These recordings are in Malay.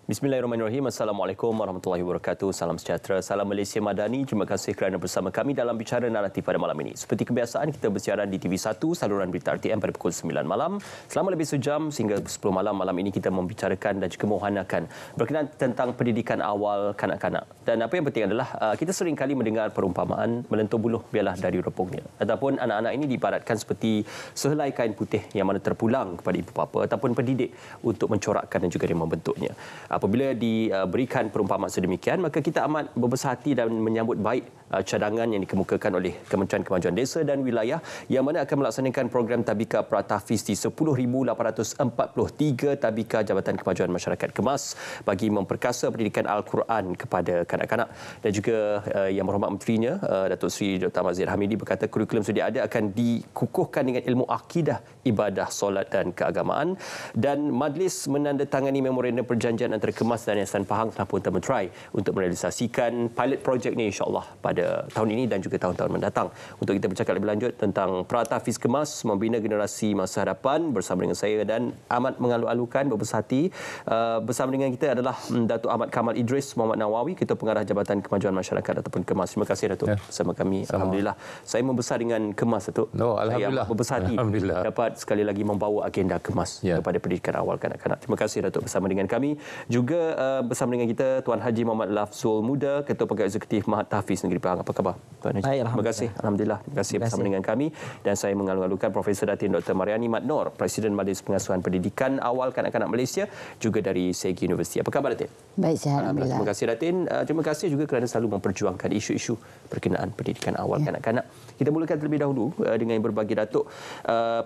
Bismillahirrahmanirrahim. Assalamualaikum warahmatullahi wabarakatuh. Salam sejahtera, salam Malaysia Madani. Terima kasih kerana bersama kami dalam Bicara Naratif pada malam ini. Seperti kebiasaan, kita bersiaran di TV1, saluran berita RTM pada pukul 9 malam. Selama lebih sejam sehingga 10 malam, malam ini kita membicarakan dan juga memuhanakan berkenaan tentang pendidikan awal kanak-kanak. Dan apa yang penting adalah kita sering kali mendengar perumpamaan melentur buluh biarlah dari ropongnya. Ataupun anak-anak ini diibaratkan seperti sehelai kain putih yang mana terpulang kepada ibu bapa ataupun pendidik untuk mencorakkan dan juga membentuknya. Apabila diberikan perumpamaan sedemikian, maka kita amat berbesar hati dan menyambut baik cadangan yang dikemukakan oleh Kementerian Kemajuan Desa dan Wilayah yang mana akan melaksanakan program Tabika Pratahfiz di 10,843 Tabika Jabatan Kemajuan Masyarakat Kemas bagi memperkasa pendidikan Al-Quran kepada kanak-kanak. Dan juga Yang Berhormat Menterinya, Datuk Seri Dr. Ahmad Zahid Hamidi berkata kurikulum sedia ada akan dikukuhkan dengan ilmu akidah, ibadah, solat dan keagamaan. Dan Majlis menandatangani memorandum perjanjian antara Kemas dan Yayasan Pahang telah pun termeterai untuk merealisasikan pilot projek ini insya-Allah pada tahun ini dan juga tahun-tahun mendatang. Untuk kita bercakap lebih lanjut tentang Pratahfiz Kemas membina generasi masa hadapan bersama dengan saya dan amat mengalu-alukan berbesar hati bersama dengan kita adalah Datuk Ahmad Kamal Idris Muhammad Nawawi, Ketua Pengarah Jabatan Kemajuan Masyarakat ataupun Kemas. Terima kasih Datuk bersama kami. Alhamdulillah. Saya membesar dengan Kemas Datuk. Alhamdulillah. Saya berbesar hati dapat sekali lagi membawa agenda Kemas kepada pendidikan awal kanak-kanak. Terima kasih Datuk bersama dengan kami. Juga bersama dengan kita Tuan Haji Muhammad Lafzul Muda, Ketua Pegawai Eksekutif Mahat Tahfiz Negeri Pahang. Apa khabar Tuan Haji? Baik, terima kasih. Alhamdulillah. Terima kasih bersama dengan kami. Dan saya mengalu-alukan Profesor Datin Dr. Mariani Mat Nor, Presiden Majlis Pengasuhan Pendidikan Awal Kanak-kanak Malaysia, juga dari Segi Universiti. Apa khabar Datin? Baik, sihat. Alhamdulillah. Terima kasih Datin. Terima kasih juga kerana selalu memperjuangkan isu-isu berkenaan pendidikan awal kanak-kanak. Kita mulakan terlebih dahulu dengan berbagi Datuk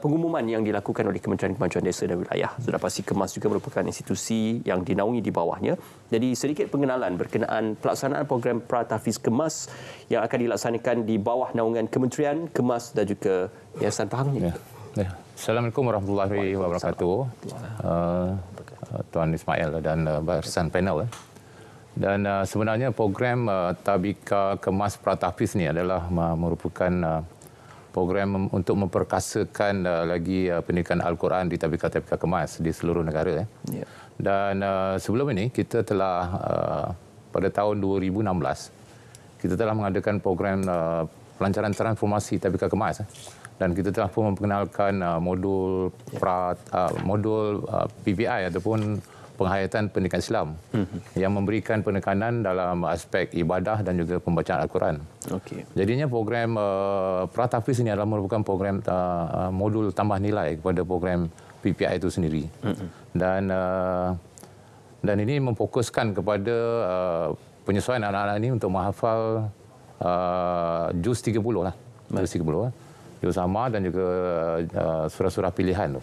pengumuman yang dilakukan oleh Kementerian Kemajuan Desa dan Wilayah. Sudah pasti Kemas juga merupakan institusi yang dinaungi di bawahnya. Jadi sedikit pengenalan berkenaan pelaksanaan program Pratahfiz Kemas yang akan dilaksanakan di bawah naungan Kementerian Kemas dan juga Yayasan Pahang. Assalamualaikum warahmatullahi wabarakatuh. Tuan Ismail dan barisan panel. Dan sebenarnya program Tabika Kemas Pratahfiz ini adalah merupakan program untuk memperkasakan lagi pendidikan Al-Quran di tabika-tabika kemas di seluruh negara. Dan sebelum ini kita telah pada tahun 2016 kita telah mengadakan program pelancaran transformasi tabika kemas dan kita telah pun memperkenalkan modul PPI ataupun penghayatan pendidikan Islam yang memberikan penekanan dalam aspek ibadah dan juga pembacaan Al-Quran. Jadinya program Pratahfiz ini adalah merupakan program modul tambah nilai kepada program PPI itu sendiri. Dan ini memfokuskan kepada penyesuaian anak-anak ini untuk menghafal juz 30 lah. Juz 30 juz amma dan juga surah-surah pilihan tu.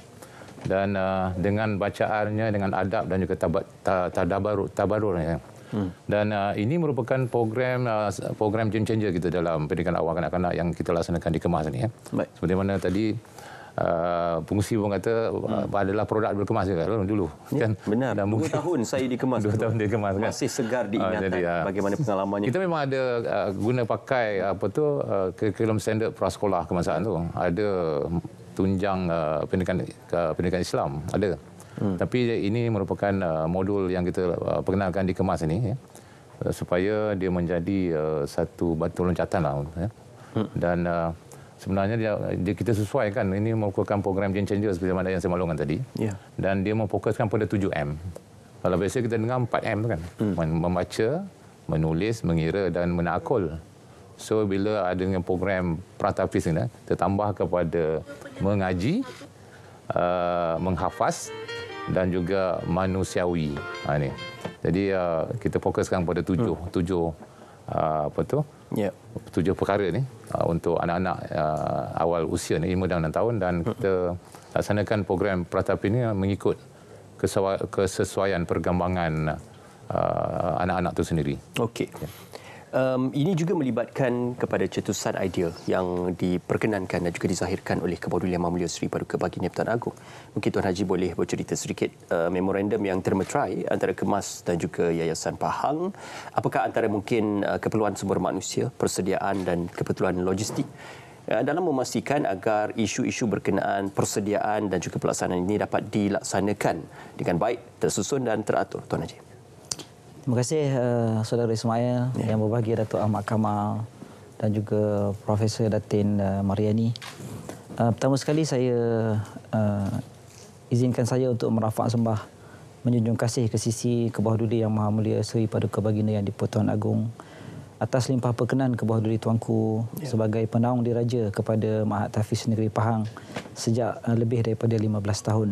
Dan dengan bacaannya, dengan adab dan juga tabarurnya. Dan ini merupakan program game changer kita dalam pendidikan awal kanak-kanak yang kita laksanakan di Kemas ini. Seperti mana tadi pengusi pun kata adalah produk berkemas juga dulu. Kan? Benar. 2 tahun saya di Kemas. 2 tahun di Kemas kan. Masih segar diingatan bagaimana pengalamannya. Kita memang ada guna pakai kurikulum standard prasekolah kemasaan tu. Ada tunjang pendidikan Islam ada. Tapi ini merupakan modul yang kita perkenalkan di Kemas ini supaya dia menjadi satu batu loncatan lah. Dan sebenarnya kita sesuaikan ini merupakan program game changer seperti mana yang saya maklumkan tadi. Dan dia memfokuskan pada 7M. Kalau biasa kita dengar 4M tu kan. Membaca, menulis, mengira dan menakul. So bila ada dengan program Pratahfiz ini tertambah kepada mengaji, menghafaz dan juga manusiawi. Jadi kita fokuskan pada tujuh perkara ni untuk anak-anak awal usia ni 5 dan 6 tahun dan kita laksanakan program Pratahfiz ini mengikut kesesuaian perkembangan anak-anak itu sendiri. Okey. Ini juga melibatkan kepada cetusan idea yang diperkenankan dan juga dizahirkan oleh Kepedulian Yang Mulia Seri Paduka Baginda Pertuan Agong. Mungkin Tuan Haji boleh bercerita sedikit memorandum yang termeterai antara Kemas dan juga Yayasan Pahang. Apakah antara mungkin keperluan sumber manusia, persediaan dan keperluan logistik dalam memastikan agar isu-isu berkenaan persediaan dan juga pelaksanaan ini dapat dilaksanakan dengan baik, tersusun dan teratur, Tuan Haji? Terima kasih Saudara Ismail, yang berbahagia Datuk Ahmad Kamal dan juga Profesor Datin Mariani. Pertama sekali saya izinkan saya untuk merafak sembah menjunjung kasih ke sisi kebawah duli Yang Maha Mulia Seri Paduka Baginda Yang di-Pertuan Agong atas limpah perkenan kebawah duli tuanku sebagai penaung diraja kepada Mahat Tahfiz Negeri Pahang sejak lebih daripada 15 tahun.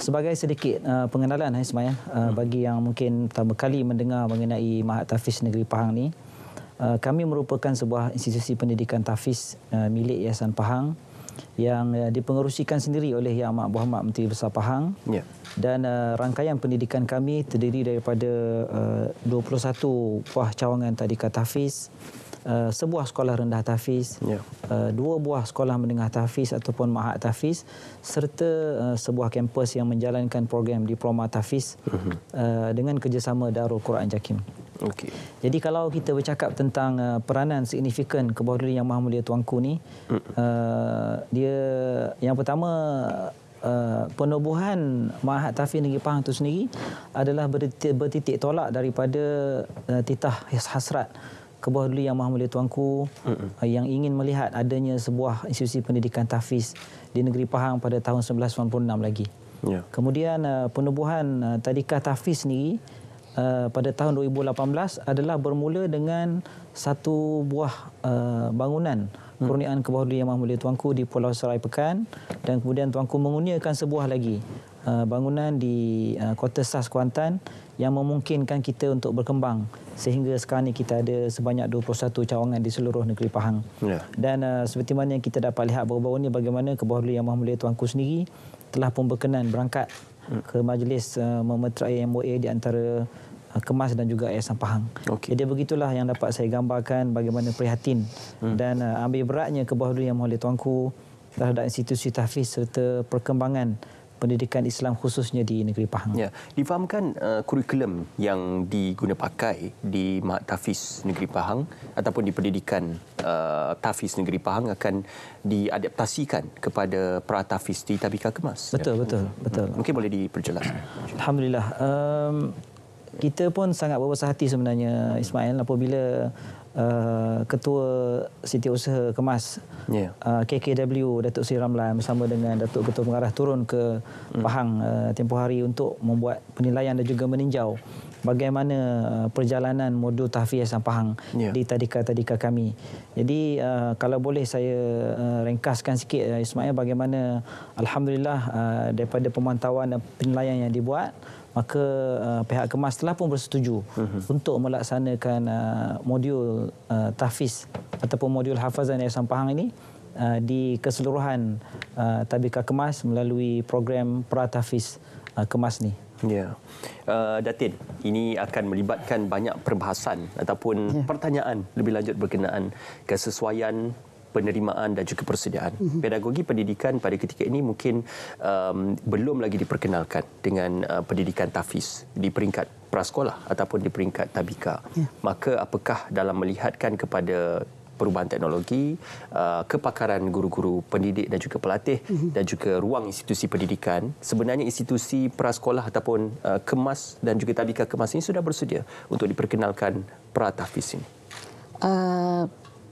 Sebagai sedikit pengenalan Ismail, bagi yang mungkin pertama kali mendengar mengenai Mahat Tahfiz Negeri Pahang ni, kami merupakan sebuah institusi pendidikan tahfiz milik Yayasan Pahang yang dipengerusikan sendiri oleh Yang Amat Berhormat Menteri Besar Pahang. Dan rangkaian pendidikan kami terdiri daripada 21 buah cawangan tadika tahfiz, sebuah sekolah rendah tahfiz, 2 buah sekolah menengah tahfiz ataupun mahat tahfiz, serta sebuah kampus yang menjalankan program diploma tahfiz dengan kerjasama Darul Quran Jakim. Okey. Jadi kalau kita bercakap tentang peranan signifikan kebawah duli Yang Maha Mulia Tuanku ni, dia yang pertama, penubuhan Mahat Tahfiz Negeri Pahang itu sendiri adalah bertitik tolak daripada titah hasrat kebawah duli Yang Maha Mulia Tuanku yang ingin melihat adanya sebuah institusi pendidikan tahfiz di Negeri Pahang pada tahun 1996 lagi. Kemudian penubuhan tadika tahfiz sendiri pada tahun 2018 adalah bermula dengan satu buah bangunan kurniaan kebawah duli Yang Maha Mulia Tuanku di Pulau Serai Pekan, dan kemudian Tuanku mengurniakan sebuah lagi bangunan di Kota Sas Kuantan yang memungkinkan kita untuk berkembang sehingga sekarang ni kita ada sebanyak 21 cawangan di seluruh negeri Pahang. Dan seperti mana yang kita dapat lihat baru-baru ni, bagaimana kebawah duli Yang Maha Mulia Tuanku sendiri telah pun berkenan berangkat ke majlis memeterai MOA di antara Kemas dan juga Yayasan Pahang. Jadi begitulah yang dapat saya gambarkan bagaimana prihatin dan ambil beratnya kebawah duli Yang Maha Mulia Tuanku terhadap institusi tahfiz serta perkembangan pendidikan Islam khususnya di negeri Pahang. Difahamkan kurikulum yang diguna pakai di Mahat Tahfiz Negeri Pahang ataupun di pendidikan tahfiz Negeri Pahang akan diadaptasikan kepada pra-tahfiz di Tabika Kemas. Betul. Mungkin boleh diperjelaskan. Alhamdulillah. Kita pun sangat berbesar hati sebenarnya Ismail apabila Ketua Setiausaha Kemas KKW Datuk Seri Ramlan bersama dengan Datuk Ketua Pengarah turun ke Pahang tempoh hari untuk membuat penilaian dan juga meninjau bagaimana perjalanan modul tahfiz Yayasan Pahang di tadika-tadika kami. Jadi kalau boleh saya ringkaskan sikit Ismail, bagaimana alhamdulillah daripada pemantauan dan penilaian yang dibuat, maka pihak Kemas telah pun bersetuju untuk melaksanakan modul tahfiz ataupun modul hafazan Yayasan Pahang ini di keseluruhan tabika Kemas melalui program pra-tahfiz Kemas ni. Datin, ini akan melibatkan banyak perbahasan ataupun pertanyaan lebih lanjut berkenaan kesesuaian penerimaan dan juga persediaan. Pedagogi pendidikan pada ketika ini mungkin belum lagi diperkenalkan dengan pendidikan tahfiz di peringkat prasekolah ataupun di peringkat tabika. Maka apakah dalam melihatkan kepada perubahan teknologi, kepakaran guru-guru pendidik dan juga pelatih dan juga ruang institusi pendidikan, sebenarnya institusi prasekolah ataupun Kemas dan juga tabika Kemas ini sudah bersedia untuk diperkenalkan pra-tahfiz ini?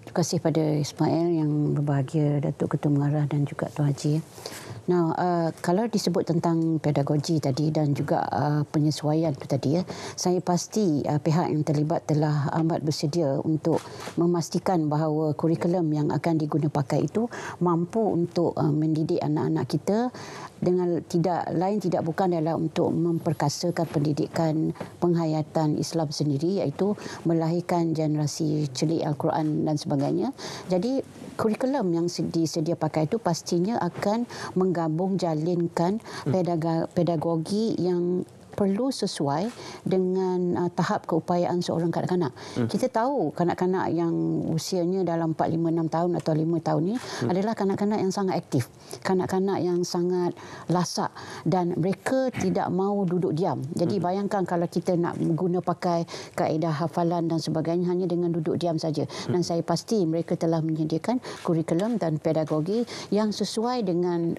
Terima kasih pada Ismail yang berbahagia, Datuk Ketua Mengarah dan juga Tuan Haji. Nah, kalau disebut tentang pedagogi tadi dan juga penyesuaian itu tadi, saya pasti pihak yang terlibat telah amat bersedia untuk memastikan bahawa kurikulum yang akan diguna pakai itu mampu untuk mendidik anak-anak kita dengan tidak bukan adalah untuk memperkasakan pendidikan penghayatan Islam sendiri, iaitu melahirkan generasi celik Al-Quran dan sebagainya. Jadi kurikulum yang disedia pakai itu pastinya akan menggabung jalinkan pedagogi yang perlu sesuai dengan tahap keupayaan seorang kanak-kanak. Kita tahu kanak-kanak yang usianya dalam 4, 5, 6 tahun atau 5 tahun ni adalah kanak-kanak yang sangat aktif, kanak-kanak yang sangat lasak dan mereka tidak mahu duduk diam. Jadi bayangkan kalau kita nak guna pakai kaedah hafalan dan sebagainya hanya dengan duduk diam saja. Dan saya pasti mereka telah menyediakan kurikulum dan pedagogi yang sesuai dengan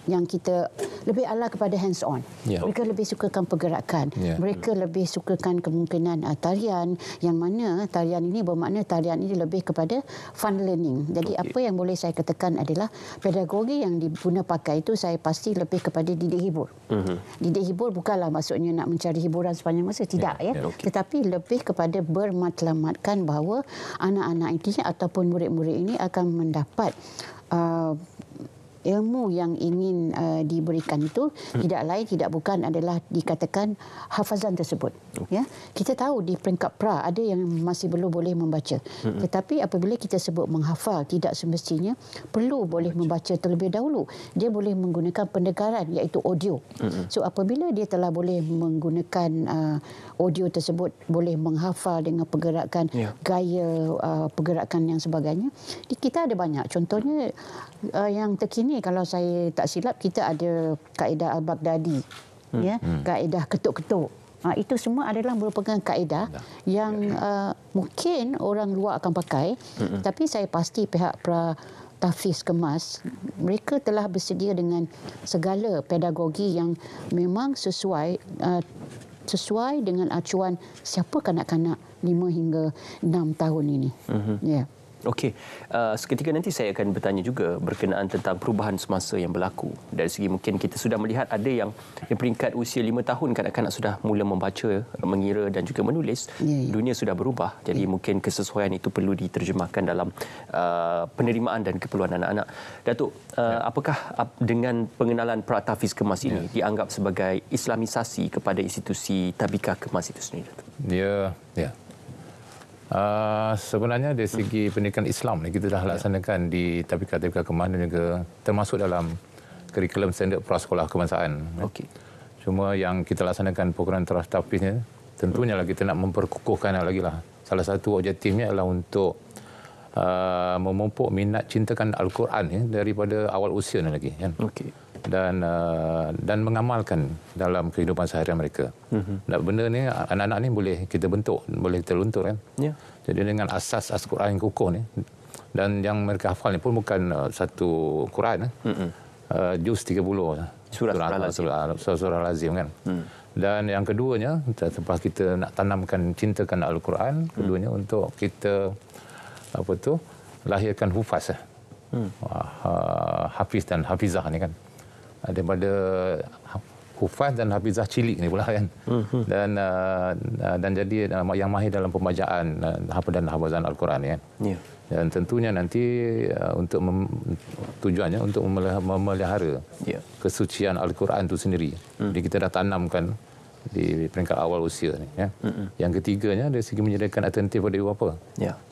yang kita lebih ala kepada hands on. Mereka lebih sukakan pergerakan. Mereka lebih sukakan kemungkinan tarian, yang mana tarian ini bermakna tarian ini lebih kepada fun learning. Jadi apa yang boleh saya katakan adalah pedagogi yang diguna pakai itu saya pasti lebih kepada didik hibur. Didik hibur bukanlah maksudnya nak mencari hiburan sepanjang masa, tidak tetapi lebih kepada bermatlamatkan bahawa anak-anak ini ataupun murid-murid ini akan mendapat ilmu yang ingin diberikan itu tidak lain tidak bukan adalah dikatakan hafazan tersebut. Ya, kita tahu di peringkat pra ada yang masih belum boleh membaca. Tetapi apabila kita sebut menghafal, tidak semestinya perlu boleh membaca terlebih dahulu. Dia boleh menggunakan pendengaran iaitu audio. So apabila dia telah boleh menggunakan audio tersebut, boleh menghafal dengan pergerakan gaya pergerakan yang sebagainya. Kita ada banyak. Contohnya yang terkini kalau saya tak silap kita ada kaedah Al-Baghdadi, kaedah ketuk-ketuk. Itu semua adalah merupakan kaedah yang mungkin orang luar akan pakai, tapi saya pasti pihak Tahfiz Kemas mereka telah bersedia dengan segala pedagogi yang memang sesuai dengan acuan siapa kanak-kanak 5 hingga 6 tahun ini. Okey, seketika nanti saya akan bertanya juga berkenaan tentang perubahan semasa yang berlaku. Dari segi mungkin kita sudah melihat ada yang peringkat usia 5 tahun kanak-kanak sudah mula membaca, mengira dan juga menulis. Dunia sudah berubah. Jadi mungkin kesesuaian itu perlu diterjemahkan dalam penerimaan dan keperluan anak-anak. Datuk, apakah dengan pengenalan Tahfiz Kemas ini dianggap sebagai islamisasi kepada institusi Tabika Kemas itu sendiri, Datuk? Sebenarnya dari segi pendidikan Islam ni kita dah laksanakan di Tabika Kemas dan juga termasuk dalam kurikulum standard prasekolah kebangsaan. Cuma yang kita laksanakan program tahfiznya tentunya lah kita nak memperkukuhkan lagi lah. Salah satu objektifnya adalah untuk memupuk minat cintakan Al-Quran daripada awal usia ni lagi kan. Dan mengamalkan dalam kehidupan seharian mereka. Dan benda ni anak-anak ni boleh kita bentuk, boleh kita luntur kan. Jadi dengan asas Al-Quran yang kukuh ni dan yang mereka hafal ni pun bukan satu Quran juz 30 surah Al-Azim kan. Dan yang keduanya lepas kita nak tanamkan cintakan Al-Quran, keduanya untuk kita lahirkan hufaz hafiz dan hafizah ni kan. Daripada hufaz dan hafizah cilik ni pula kan. Dan jadi yang mahir dalam pembacaan dan hafazan Al-Quran ni kan. Dan tentunya nanti untuk tujuannya untuk memelihara kesucian Al-Quran itu sendiri. Jadi kita dah tanamkan di peringkat awal usia ni ya. Yang ketiganya dari segi menyediakan alternatif pada ibu bapa.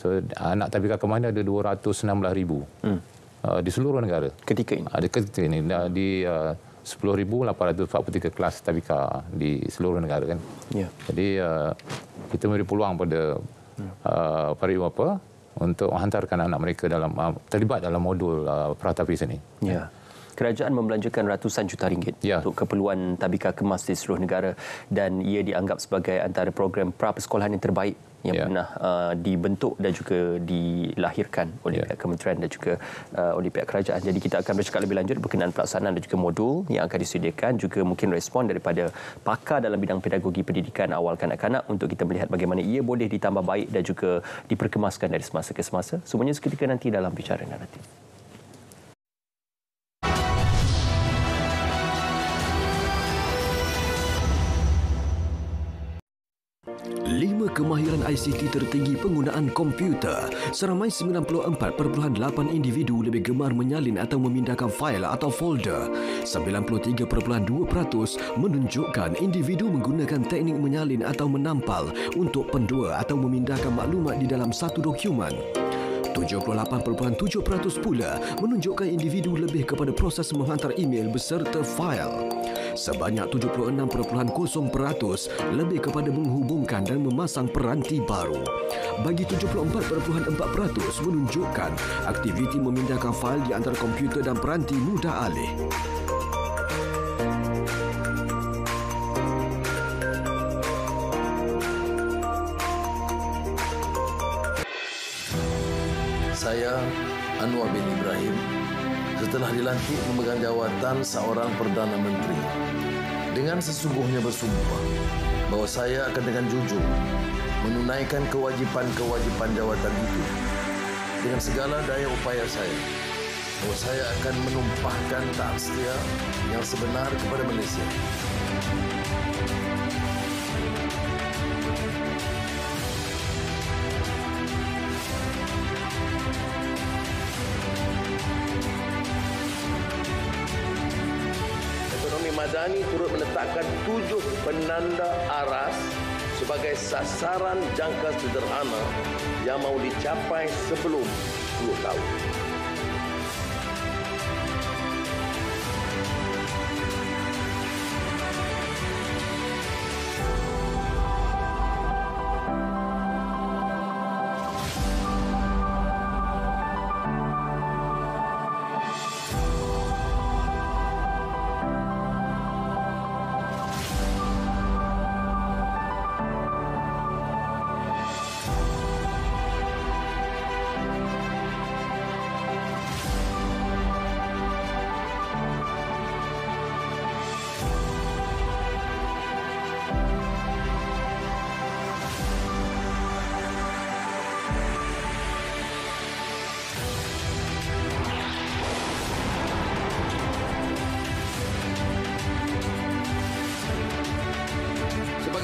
So anak Tabika Kemas ada 216,000 di seluruh negara. Ketika ini di 10,843 kelas Tabika di seluruh negara kan. Jadi kita memberi peluang pada para ibu bapa untuk menghantarkan anak mereka terlibat dalam modul Tahfiz ini. Kerajaan membelanjakan ratusan juta ringgit untuk keperluan Tabika Kemas di seluruh negara dan ia dianggap sebagai antara program pra-persekolahan yang terbaik yang pernah dibentuk dan juga dilahirkan oleh pihak kementerian dan juga oleh pihak kerajaan. Jadi kita akan bercakap lebih lanjut berkenaan pelaksanaan dan juga modul yang akan disediakan, juga mungkin respon daripada pakar dalam bidang pedagogi pendidikan awal kanak-kanak untuk kita melihat bagaimana ia boleh ditambah baik dan juga diperkemaskan dari semasa ke semasa. Semuanya seketika nanti dalam Bicara Naratif. Kemahiran ICT tertinggi penggunaan komputer. Seramai 94.8 individu lebih gemar menyalin atau memindahkan fail atau folder. 93.2% menunjukkan individu menggunakan teknik menyalin atau menampal untuk pendua atau memindahkan maklumat di dalam satu dokumen. 78.7% pula menunjukkan individu lebih kepada proses menghantar email beserta fail. Sebanyak 76.0% lebih kepada menghubungkan dan memasang peranti baru. Bagi 74.4% menunjukkan aktiviti memindahkan fail di antara komputer dan peranti mudah alih. Saya Anwar bin Ibrahim, telah dilantik memegang jawatan seorang Perdana Menteri dengan sesungguhnya bersumpah bahawa saya akan dengan jujur menunaikan kewajipan-kewajipan jawatan itu dengan segala daya upaya saya, bahawa saya akan menumpahkan taat setia yang sebenar kepada Malaysia. Madani turut menetapkan 7 penanda aras sebagai sasaran jangka sederhana yang mahu dicapai sebelum 10 tahun.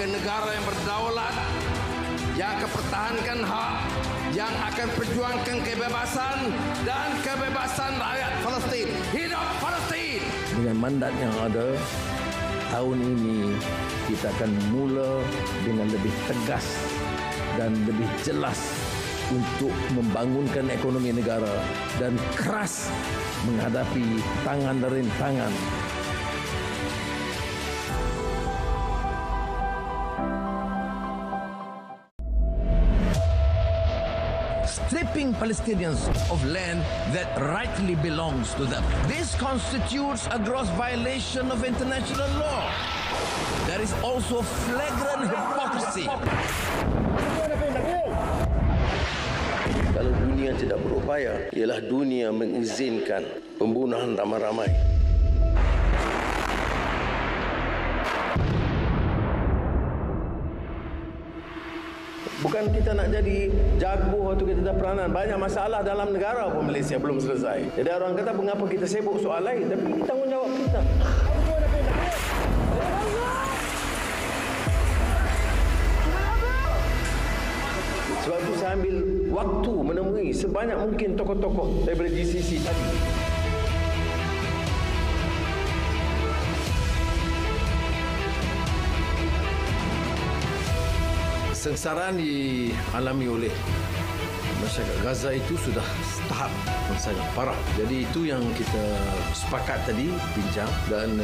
Negara yang berdaulat, yang akan pertahankan hak, yang akan perjuangkan kebebasan dan kebebasan rakyat Palestin. Hidup Palestin! Dengan mandat yang ada, tahun ini kita akan mula dengan lebih tegas dan lebih jelas untuk membangunkan ekonomi negara dan keras menghadapi tangan dan rintangan. Stripping Palestinians of land that rightly belongs to them. This constitutes a gross violation of international law. There is also flagrant hypocrisy. Kalau dunia tidak berupaya, ialah dunia mengizinkan pembunuhan ramai-ramai. Bukan kita nak jadi jago atau kita ada peranan. Banyak masalah dalam negara pun Malaysia belum selesai. Jadi orang kata mengapa kita sibuk soal lain. Tapi tanggungjawab kita. Sebab itu saya ambil waktu menemui sebanyak mungkin tokoh-tokoh daripada GCC tadi. Kesengsaraan dialami oleh masyarakat Gaza itu sudah tahap yang sangat parah. Jadi itu yang kita sepakat tadi bincang dan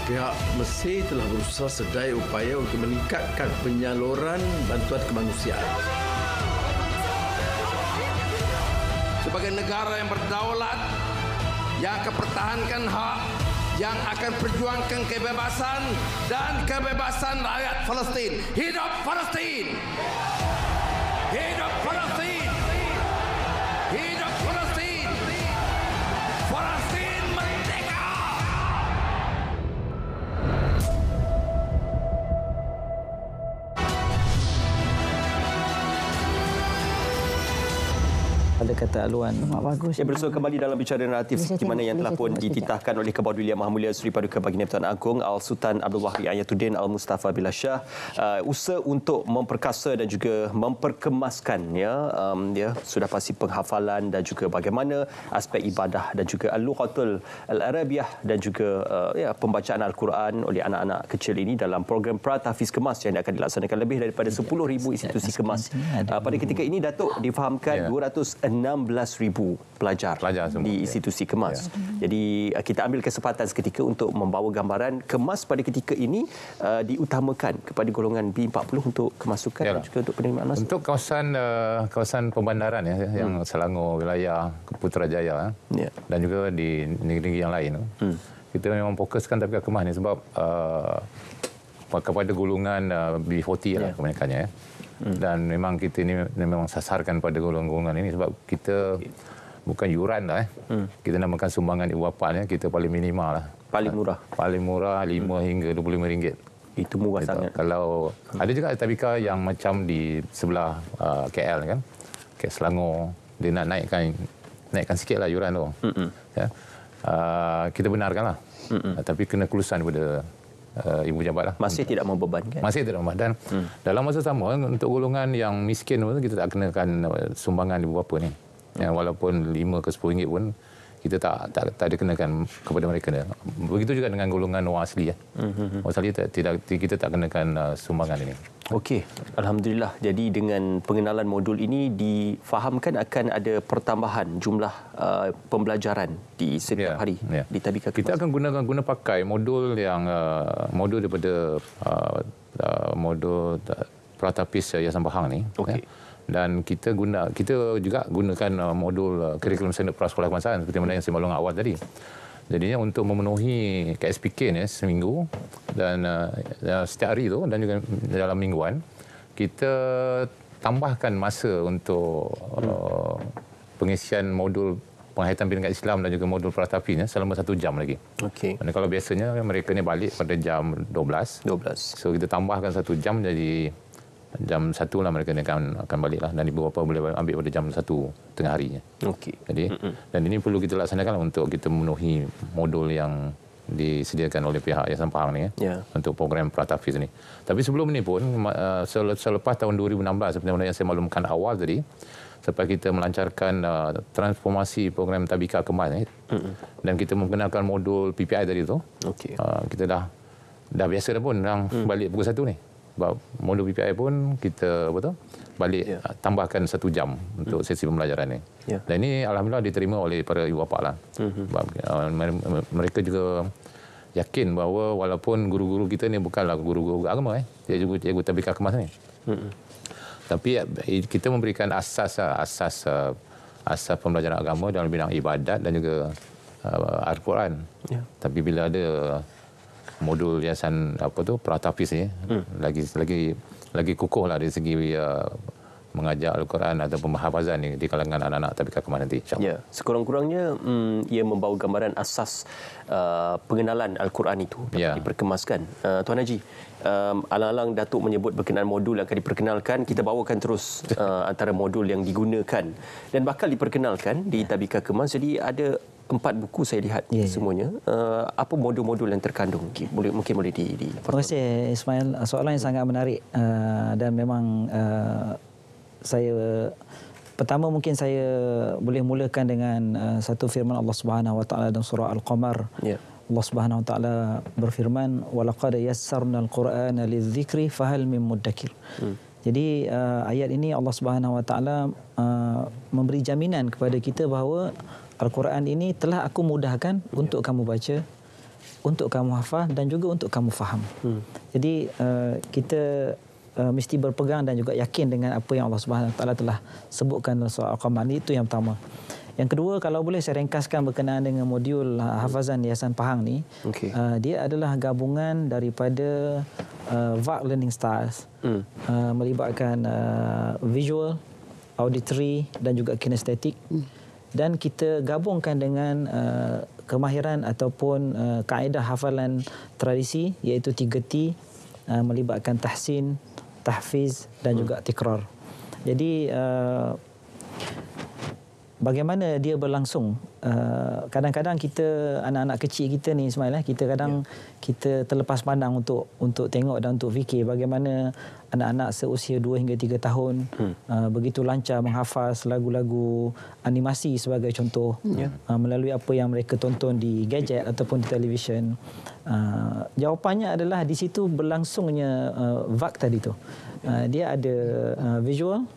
pihak Mesir telah berusaha sedaya upaya untuk meningkatkan penyaluran bantuan kemanusiaan. Sebagai negara yang berdaulat, yang akan pertahankan hak, yang akan perjuangkan kebebasan dan kebebasan rakyat Palestin. Hidup Palestin! Hidup Palestin! Hidup Palestin! Palestin merdeka! Pada kata aluan bagus. Ya, bersua kembali dalam bicara naratif di mana yang telah pun dititahkan oleh Kebadulian Maha Mulia Seri Paduka Baginda Tuan Agong Al-Sultan Abdul Wahid Ayatuddin Al-Mustafa Billah Shah, usaha untuk memperkasa dan juga memperkemaskan sudah pasti penghafalan dan juga bagaimana aspek ibadah dan juga al-lughatul al-arabiyah dan juga pembacaan al-Quran oleh anak-anak kecil ini dalam program Pratahfiz Kemas yang akan dilaksanakan lebih daripada 10,000 institusi kemas. Pada ketika ini Datuk difahamkan 216,000 pelajar di institusi kemas. Jadi kita ambil kesempatan seketika untuk membawa gambaran kemas pada ketika ini diutamakan kepada golongan B40 untuk kemasukan dan juga untuk penerimaan masuk. Untuk kawasan pembandaran yang Selangor, wilayah Putrajaya dan juga di negeri-negeri yang lain. Kita memang fokuskan tapi kemas ni sebab kepada golongan B40 lah kebanyakannya. Dan memang kita ini memang sasarkan pada golongan-golongan ini sebab kita bukan yuran lah. Kita namakan sumbangan ibu bapa ni, kita paling minimal lah. Paling murah? Paling murah 5 hingga RM25. Itu murah sangat. Kalau ada juga tabika yang macam di sebelah KL kan, KL Selangor, dia nak naikkan sikit lah yuran tu. Ya. Kita benarkan lah. Tapi kena kelulusan daripada ibu jabat lah. Masih tidak membebankan? Masih tidak membebankan. Dan dalam masa sama, untuk golongan yang miskin pun, kita tak kenakan sumbangan ibu bapa ni. Ya, walaupun 5 ke 10 ringgit pun, kita tak ada kenakan kepada mereka. Begitu juga dengan golongan orang asli. Orang asli kita tak kenakan sumbangan ini. Okey, alhamdulillah. Jadi dengan pengenalan modul ini difahamkan akan ada pertambahan jumlah pembelajaran di setiap hari di Tabika Kemas. Kita akan guna pakai modul yang modul daripada modul Pratapis Yayasan Pahang ni. Okey. Dan kita juga gunakan modul kurikulum standard prasekolah kebangsaan seperti mana yang saya maklum awal tadi. Jadinya untuk memenuhi KSPK ni seminggu dan setiap hari tu dan juga dalam mingguan, kita tambahkan masa untuk pengisian modul penghayatan pendidikan Islam dan juga modul Pratapis ni selama 1 jam lagi. Okey. Dan kalau biasanya mereka ni balik pada jam 12. So kita tambahkan 1 jam jadi jam 1 lah mereka ni akan balik lah, dan ibu bapa boleh ambil pada jam 1 tengah harinya. Okey. Jadi dan ini perlu kita laksanakan untuk kita memenuhi modul yang disediakan oleh pihak Yayasan Pahang ni untuk program Pratapis ni. Tapi sebelum ini pun selepas tahun 2016 seperti mana yang saya maklumkan awal tadi, sampai kita melancarkan transformasi program Tabika Kemas ni, dan kita memperkenalkan modul PPI tadi tu. Kita dah biasa dah pun balik pukul 1 ni. Modul PPI pun kita balik tambahkan 1 jam untuk sesi pembelajaran ni. Dan ini alhamdulillah diterima oleh para ibu bapa lah. Mereka juga yakin bahawa walaupun guru-guru kita ni bukanlah guru-guru agama, dia juga cikgu Tabika Kemas ni. Tapi kita memberikan asas pembelajaran agama dalam bidang ibadat dan juga Al-Quran. Tapi bila ada modul yayasan Pratapis ni lagi kukuh lah dari segi mengajar Al-Quran atau penghafazan ni di kalangan anak-anak Tabika Kemas nanti, insya-Allah. Sekurang-kurangnya ia membawa gambaran asas pengenalan Al-Quran itu diperkemaskan. Tuan Haji, alang-alang Datuk menyebut berkenaan modul yang akan diperkenalkan, kita bawakan terus antara modul yang digunakan dan bakal diperkenalkan di Tabika Kemas. Jadi ada 4 buku saya lihat semuanya. Apa modul-modul yang terkandung? Mungkin boleh Terima kasih Ismail. Soalan yang sangat menarik dan memang saya pertama mungkin saya boleh mulakan dengan satu firman Allah Subhanahu Wa Taala dalam surah Al-Qamar. Allah Subhanahu Wa Taala berfirman, "Walaqad yassarnal Qur'ana lidzikri fahal min muddakir." Jadi ayat ini Allah Subhanahu Wa Taala memberi jaminan kepada kita bahawa Al-Quran ini telah aku mudahkan untuk kamu baca, untuk kamu hafal dan juga untuk kamu faham. Jadi kita mesti berpegang dan juga yakin dengan apa yang Allah Subhanahu Wa Taala telah sebutkan dalam surah Al-Qamar. Itu yang pertama. Yang kedua, kalau boleh saya ringkaskan berkenaan dengan modul hafazan Yayasan Pahang ni, dia adalah gabungan daripada VAK Learning Styles, melibatkan visual, auditory dan juga kinestetik. Dan kita gabungkan dengan kemahiran ataupun kaedah hafalan tradisi, iaitu 3T, melibatkan tahsin, tahfiz dan juga tikrar. Jadi bagaimana dia berlangsung? Kadang-kadang kita, anak-anak kecil kita ni Ismail, kita kadang kita terlepas pandang untuk tengok dan untuk fikir bagaimana anak-anak seusia 2 hingga 3 tahun begitu lancar menghafaz lagu-lagu animasi sebagai contoh, melalui apa yang mereka tonton di gadget ataupun di televisyen. Jawapannya adalah di situ berlangsungnya VAK tadi tu. Dia ada visual,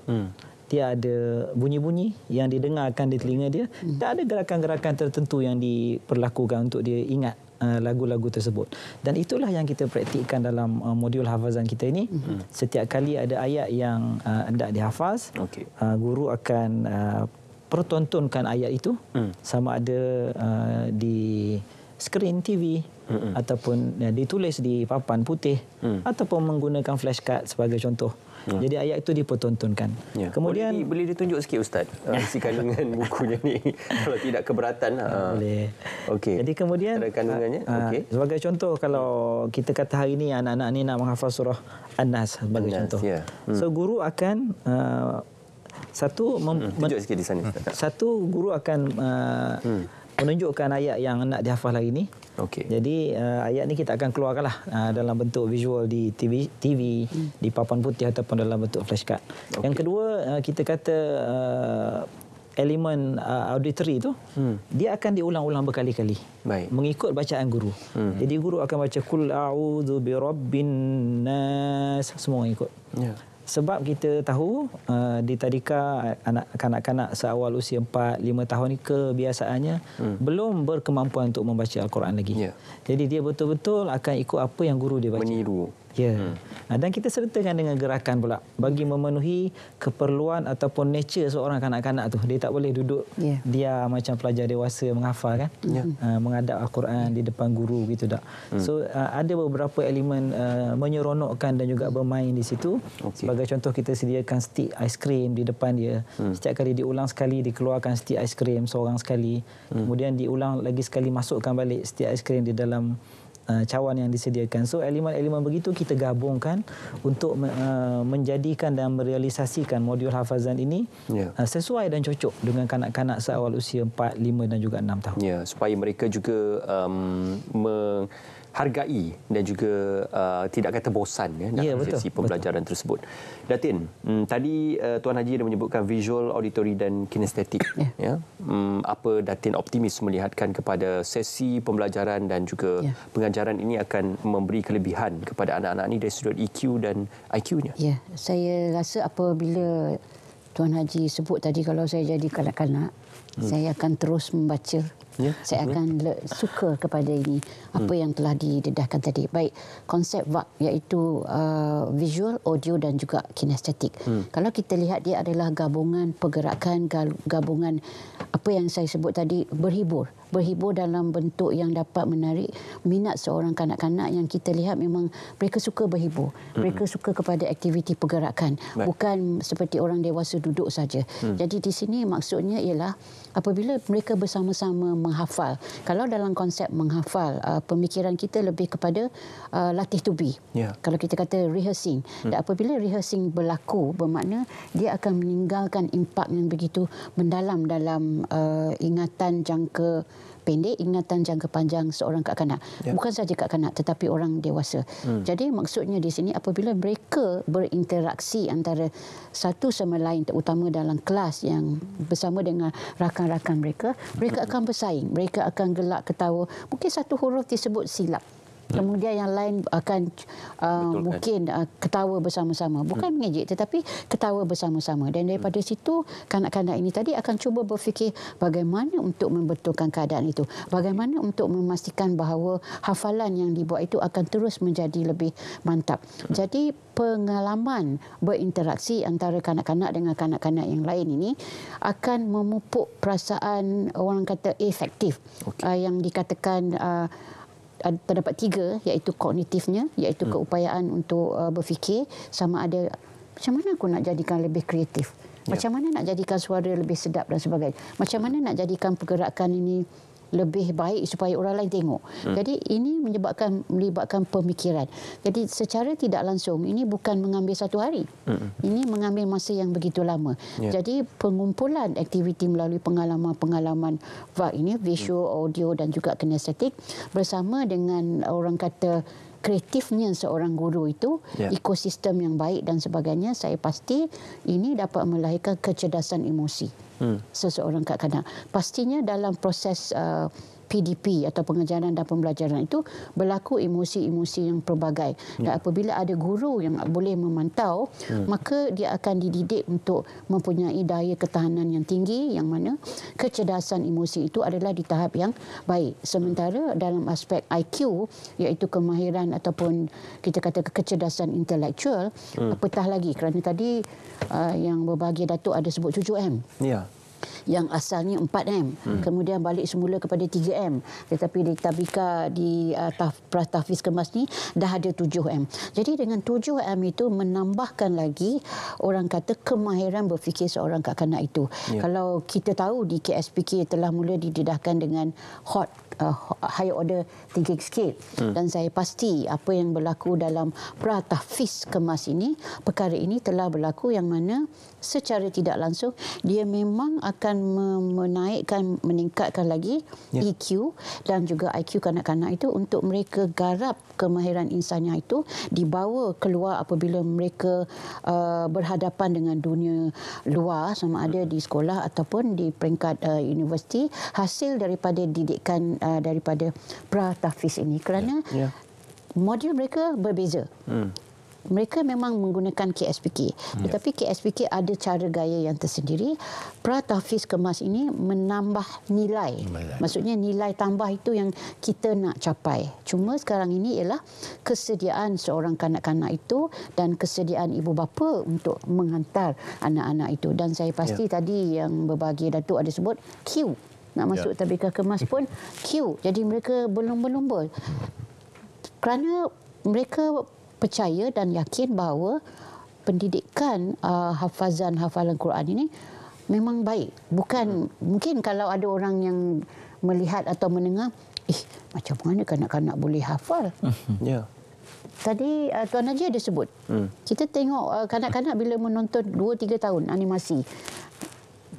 dia ada bunyi-bunyi yang didengarkan di telinga dia, dan ada gerakan-gerakan tertentu yang diperlakukan untuk dia ingat lagu-lagu tersebut. Dan itulah yang kita praktikkan dalam modul hafazan kita ini. Setiap kali ada ayat yang hendak dihafaz, guru akan pertontonkan ayat itu, sama ada di skrin TV ataupun ditulis di papan putih ataupun menggunakan flashcard sebagai contoh. Jadi ayat itu dipertontonkan. Kemudian boleh ditunjuk sikit Ustaz isi kandungan bukunya ni kalau tidak keberatan. Boleh. Okey. Jadi kemudian ada kandungannya. Sebagai contoh kalau kita kata hari ini anak-anak ni nak menghafal surah An-Nas sebagai contoh. So guru akan tunjuk sikit di sana. Satu guru akan menunjukkan ayat yang nak dihafal hari ini. Jadi ayat ni kita akan keluarkanlah dalam bentuk visual di TV di papan putih ataupun dalam bentuk flashcard. Yang kedua kita kata elemen auditory tu dia akan diulang-ulang berkali-kali mengikut bacaan guru. Jadi guru akan baca qul a'udzu birabbin nas, semua ikut. Sebab kita tahu di tadika kanak-kanak seawal usia 4-5 tahun ni kebiasaannya belum berkemampuan untuk membaca Al-Quran lagi. Jadi dia betul-betul akan ikut apa yang guru dia baca. Meniru. Dan kita sertakan dengan gerakan pula bagi memenuhi keperluan ataupun nature seorang kanak-kanak tu. Dia tak boleh duduk dia macam pelajar dewasa menghafal kan. Menghadap Al-Quran di depan guru gitu tak. So ada beberapa elemen menyeronokkan dan juga bermain di situ. Sebagai contoh kita sediakan stick aiskrim di depan dia. Setiap kali diulang sekali dikeluarkan stick aiskrim seorang sekali. Kemudian diulang lagi sekali masukkan balik stick aiskrim di dalam cawan yang disediakan. So elemen-elemen begitu kita gabungkan untuk menjadikan dan merealisasikan modul hafazan ini sesuai dan cocok dengan kanak-kanak seawal usia 4, 5 dan juga 6 tahun. Supaya mereka juga menghargai dan juga tidak kata bosan dalam sesi pembelajaran tersebut. Datin, tadi Tuan Haji dah menyebutkan visual, auditory dan kinestetik. Apa Datin optimis melihatkan kepada sesi pembelajaran dan juga pengajaran ini akan memberi kelebihan kepada anak-anak ini dari sudut EQ dan IQ-nya? Saya rasa apabila Tuan Haji sebut tadi kalau saya jadi kanak-kanak, saya akan terus membaca. Saya akan suka kepada ini apa yang telah didedahkan tadi, baik konsep VAK iaitu visual, audio dan juga kinestetik. Kalau kita lihat dia adalah gabungan pergerakan, gabungan apa yang saya sebut tadi, berhibur dalam bentuk yang dapat menarik minat seorang kanak-kanak yang kita lihat memang mereka suka berhibur. Mereka suka kepada aktiviti pergerakan, bukan seperti orang dewasa duduk saja. Jadi di sini maksudnya ialah apabila mereka bersama-sama menghafal. Kalau dalam konsep menghafal, pemikiran kita lebih kepada latih to be. Kalau kita kata rehearsing. Dan apabila rehearsing berlaku, bermakna dia akan meninggalkan impak yang begitu mendalam dalam ingatan jangka pendek, ingatan jangka panjang seorang kanak-kanak. Bukan saja kanak-kanak tetapi orang dewasa. Jadi maksudnya di sini apabila mereka berinteraksi antara satu sama lain, terutama dalam kelas yang bersama dengan rakan-rakan mereka akan bersaing, mereka akan gelak ketawa. Mungkin satu huruf disebut silap. Kemudian yang lain akan mungkin ketawa bersama-sama. Bukan mengejek tetapi ketawa bersama-sama. Dan daripada situ kanak-kanak ini tadi akan cuba berfikir bagaimana untuk membetulkan keadaan itu. Bagaimana untuk memastikan bahawa hafalan yang dibuat itu akan terus menjadi lebih mantap. Jadi pengalaman berinteraksi antara kanak-kanak dengan kanak-kanak yang lain ini akan memupuk perasaan orang kata efektif. Yang dikatakan terdapat 3 iaitu kognitifnya, iaitu keupayaan untuk berfikir, sama ada macam mana aku nak jadikan lebih kreatif, macam mana nak jadikan suara lebih sedap dan sebagainya, macam mana nak jadikan pergerakan ini lebih baik supaya orang lain tengok. Jadi ini melibatkan pemikiran. Jadi secara tidak langsung ini bukan mengambil satu hari. Ini mengambil masa yang begitu lama. Jadi pengumpulan aktiviti melalui pengalaman-pengalaman VAK ini, visual, audio dan juga kinestetik, bersama dengan orang kata kreatifnya seorang guru itu, ekosistem yang baik dan sebagainya, saya pasti ini dapat melahirkan kecerdasan emosi seseorang kanak-kanak. Pastinya dalam proses PDP atau pengajaran dan pembelajaran itu berlaku emosi-emosi yang pelbagai. Dan apabila ada guru yang boleh memantau, maka dia akan dididik untuk mempunyai daya ketahanan yang tinggi, yang mana kecerdasan emosi itu adalah di tahap yang baik. Sementara dalam aspek IQ, iaitu kemahiran ataupun kita kata kecerdasan intelektual, apatah lagi kerana tadi yang berbahagia Datuk ada sebut 7M. yang asalnya 4M, kemudian balik semula kepada 3M, tetapi di tabika di Pratahfiz Kemas ni dah ada 7M. Jadi dengan 7M itu menambahkan lagi orang kata kemahiran berfikir seorang kanak-kanak itu. Kalau kita tahu di KSPK telah mula didedahkan dengan higher order thinking skill, dan saya pasti apa yang berlaku dalam Pratahfiz Kemas ini, perkara ini telah berlaku yang mana secara tidak langsung dia memang akan meningkatkan lagi EQ dan juga IQ kanak-kanak itu untuk mereka garap kemahiran insannya itu dibawa keluar apabila mereka berhadapan dengan dunia luar, sama ada di sekolah ataupun di peringkat universiti, hasil daripada didikan daripada Pratahfiz ini, kerana modul mereka berbeza. Mereka memang menggunakan KSPK, tetapi KSPK ada cara gaya yang tersendiri. Pratahfiz Kemas ini menambah nilai. Maksudnya nilai tambah itu yang kita nak capai. Cuma sekarang ini ialah kesediaan seorang kanak-kanak itu dan kesediaan ibu bapa untuk menghantar anak-anak itu. Dan saya pasti tadi yang berbahagia Datuk ada sebut Q. Nak masuk tabika kemas pun Q. Jadi mereka berlumba-lumba. Kerana mereka percaya dan yakin bahawa pendidikan hafazan hafalan Quran ini memang baik. Bukan mungkin kalau ada orang yang melihat atau mendengar, macam mana kanak-kanak boleh hafal? Tadi Tuan Haji ada sebut. Kita tengok kanak-kanak bila menonton 2-3 tahun animasi,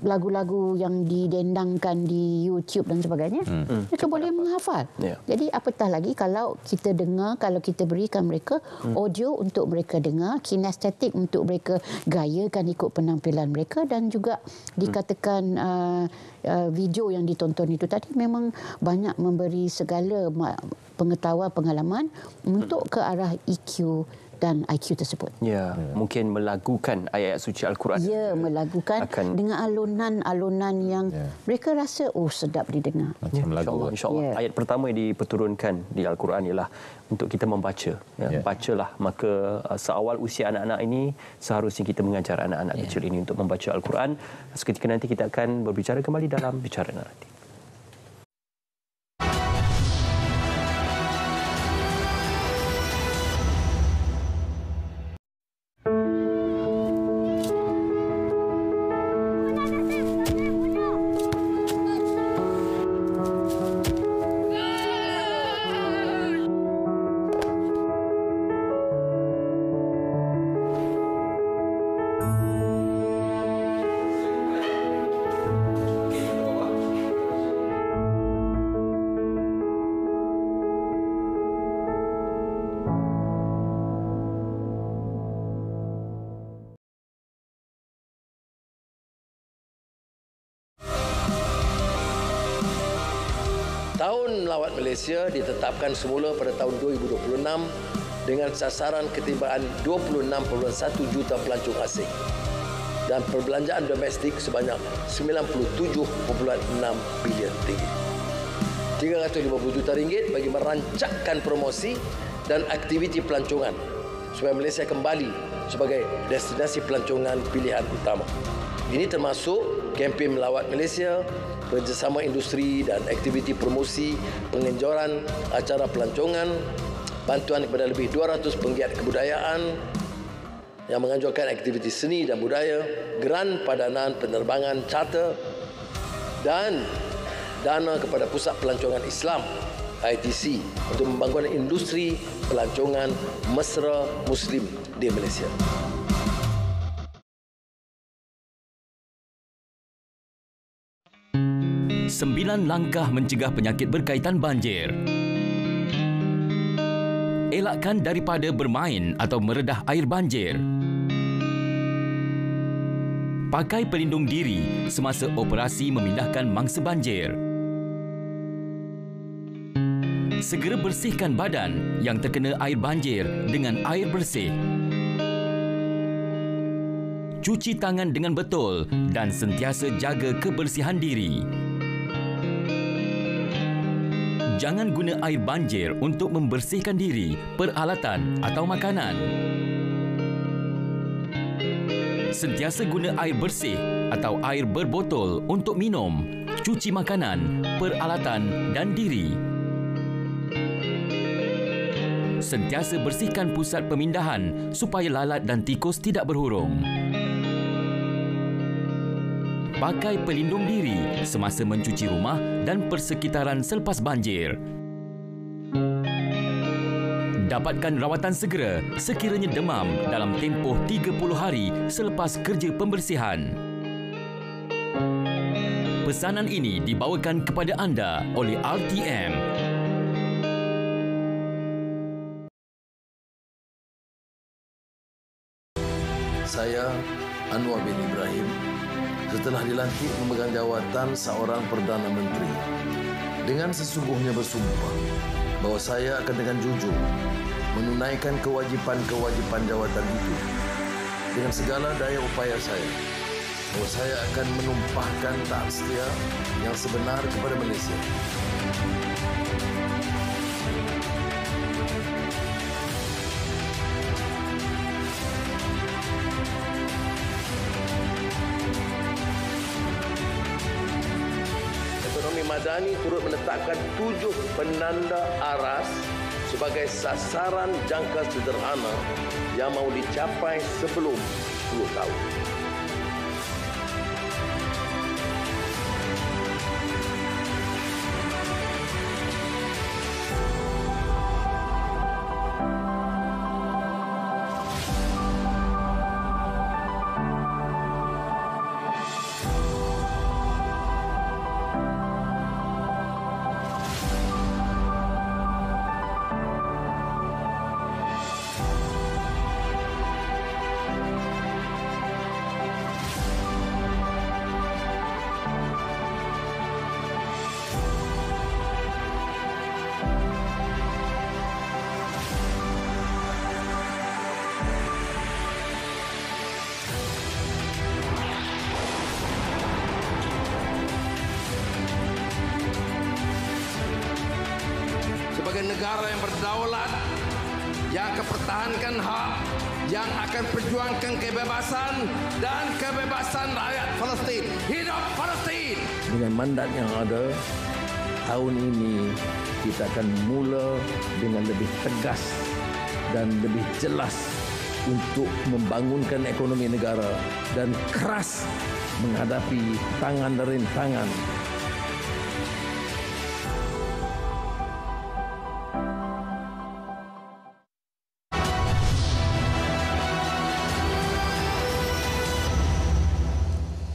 lagu-lagu yang didendangkan di YouTube dan sebagainya, mereka boleh menghafal. Jadi apatah lagi kalau kita dengar, kalau kita berikan mereka audio untuk mereka dengar, kinestetik untuk mereka gayakan ikut penampilan mereka, dan juga dikatakan video yang ditonton itu tadi memang banyak memberi segala pengetahuan, pengalaman untuk ke arah EQ dan IQ tersebut. Mungkin melagukan ayat-ayat suci Al-Quran. Melagukan dengan alunan-alunan yang mereka rasa sedap didengar. InsyaAllah. Ayat pertama yang diperturunkan di Al-Quran ialah untuk kita membaca. Bacalah. Maka seawal usia anak-anak ini seharusnya kita mengajar anak-anak kecil ini untuk membaca Al-Quran. Seketika nanti kita akan berbicara kembali dalam Bicara Naratif. Tahun Melawat Malaysia ditetapkan semula pada tahun 2026 dengan sasaran ketibaan 26.1 juta pelancong asing dan perbelanjaan domestik sebanyak 97.6 bilion ringgit. 350 juta ringgit bagi merancangkan promosi dan aktiviti pelancongan supaya Malaysia kembali sebagai destinasi pelancongan pilihan utama. Ini termasuk kempen Melawat Malaysia, kerjasama industri dan aktiviti promosi, pengenjoran acara pelancongan, bantuan kepada lebih 200 penggiat kebudayaan yang menganjurkan aktiviti seni dan budaya, geran padanan penerbangan charter, dan dana kepada Pusat Pelancongan Islam ITC untuk membangun industri pelancongan mesra Muslim di Malaysia. Sembilan langkah mencegah penyakit berkaitan banjir. Elakkan daripada bermain atau meredah air banjir. Pakai pelindung diri semasa operasi memindahkan mangsa banjir. Segera bersihkan badan yang terkena air banjir dengan air bersih. Cuci tangan dengan betul dan sentiasa jaga kebersihan diri. Jangan guna air banjir untuk membersihkan diri, peralatan atau makanan. Sentiasa guna air bersih atau air berbotol untuk minum, cuci makanan, peralatan dan diri. Sentiasa bersihkan pusat pemindahan supaya lalat dan tikus tidak berhurung. Pakai pelindung diri semasa mencuci rumah dan persekitaran selepas banjir. Dapatkan rawatan segera sekiranya demam dalam tempoh 30 hari selepas kerja pembersihan. Pesanan ini dibawakan kepada anda oleh RTM. Saya, Anwar bin Ibrahim, setelah dilantik memegang jawatan seorang Perdana Menteri, dengan sesungguhnya bersumpah bahawa saya akan dengan jujur menunaikan kewajipan-kewajipan jawatan itu dengan segala daya upaya saya, bahawa saya akan menumpahkan taat setia yang sebenar kepada Malaysia. Madani turut menetapkan 7 penanda aras sebagai sasaran jangka sederhana yang mahu dicapai sebelum 10 tahun. Negara yang berdaulat, yang akan pertahankan hak, yang akan perjuangkan kebebasan dan kebebasan rakyat Palestin. Hidup Palestin! Dengan mandat yang ada, tahun ini kita akan mula dengan lebih tegas dan lebih jelas untuk membangunkan ekonomi negara dan keras menghadapi tangan dan rintangan.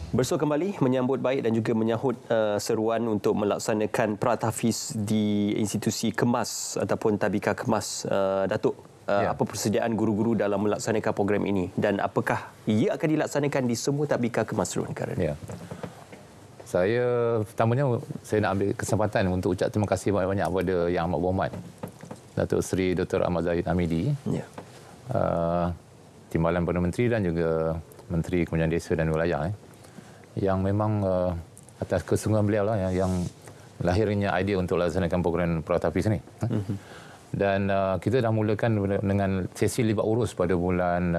Bersua kembali menyambut baik dan juga menyahut seruan untuk melaksanakan pratahfiz di institusi kemas ataupun tabika kemas. Datuk, apa persediaan guru-guru dalam melaksanakan program ini dan apakah ia akan dilaksanakan di semua tabika kemas seluruh negara? Ya. Pertamanya saya nak ambil kesempatan untuk ucap terima kasih banyak-banyak kepada Yang Amat Berhormat Datuk Seri Dr. Ahmad Zahid Hamidi, Timbalan Perdana Menteri dan juga Menteri Kementerian Desa dan Wilayah, yang memang atas kesungguhan beliau lah yang lahirnya idea untuk laksanakan program pratahfiz ini. Dan kita dah mulakan dengan sesi libat urus pada bulan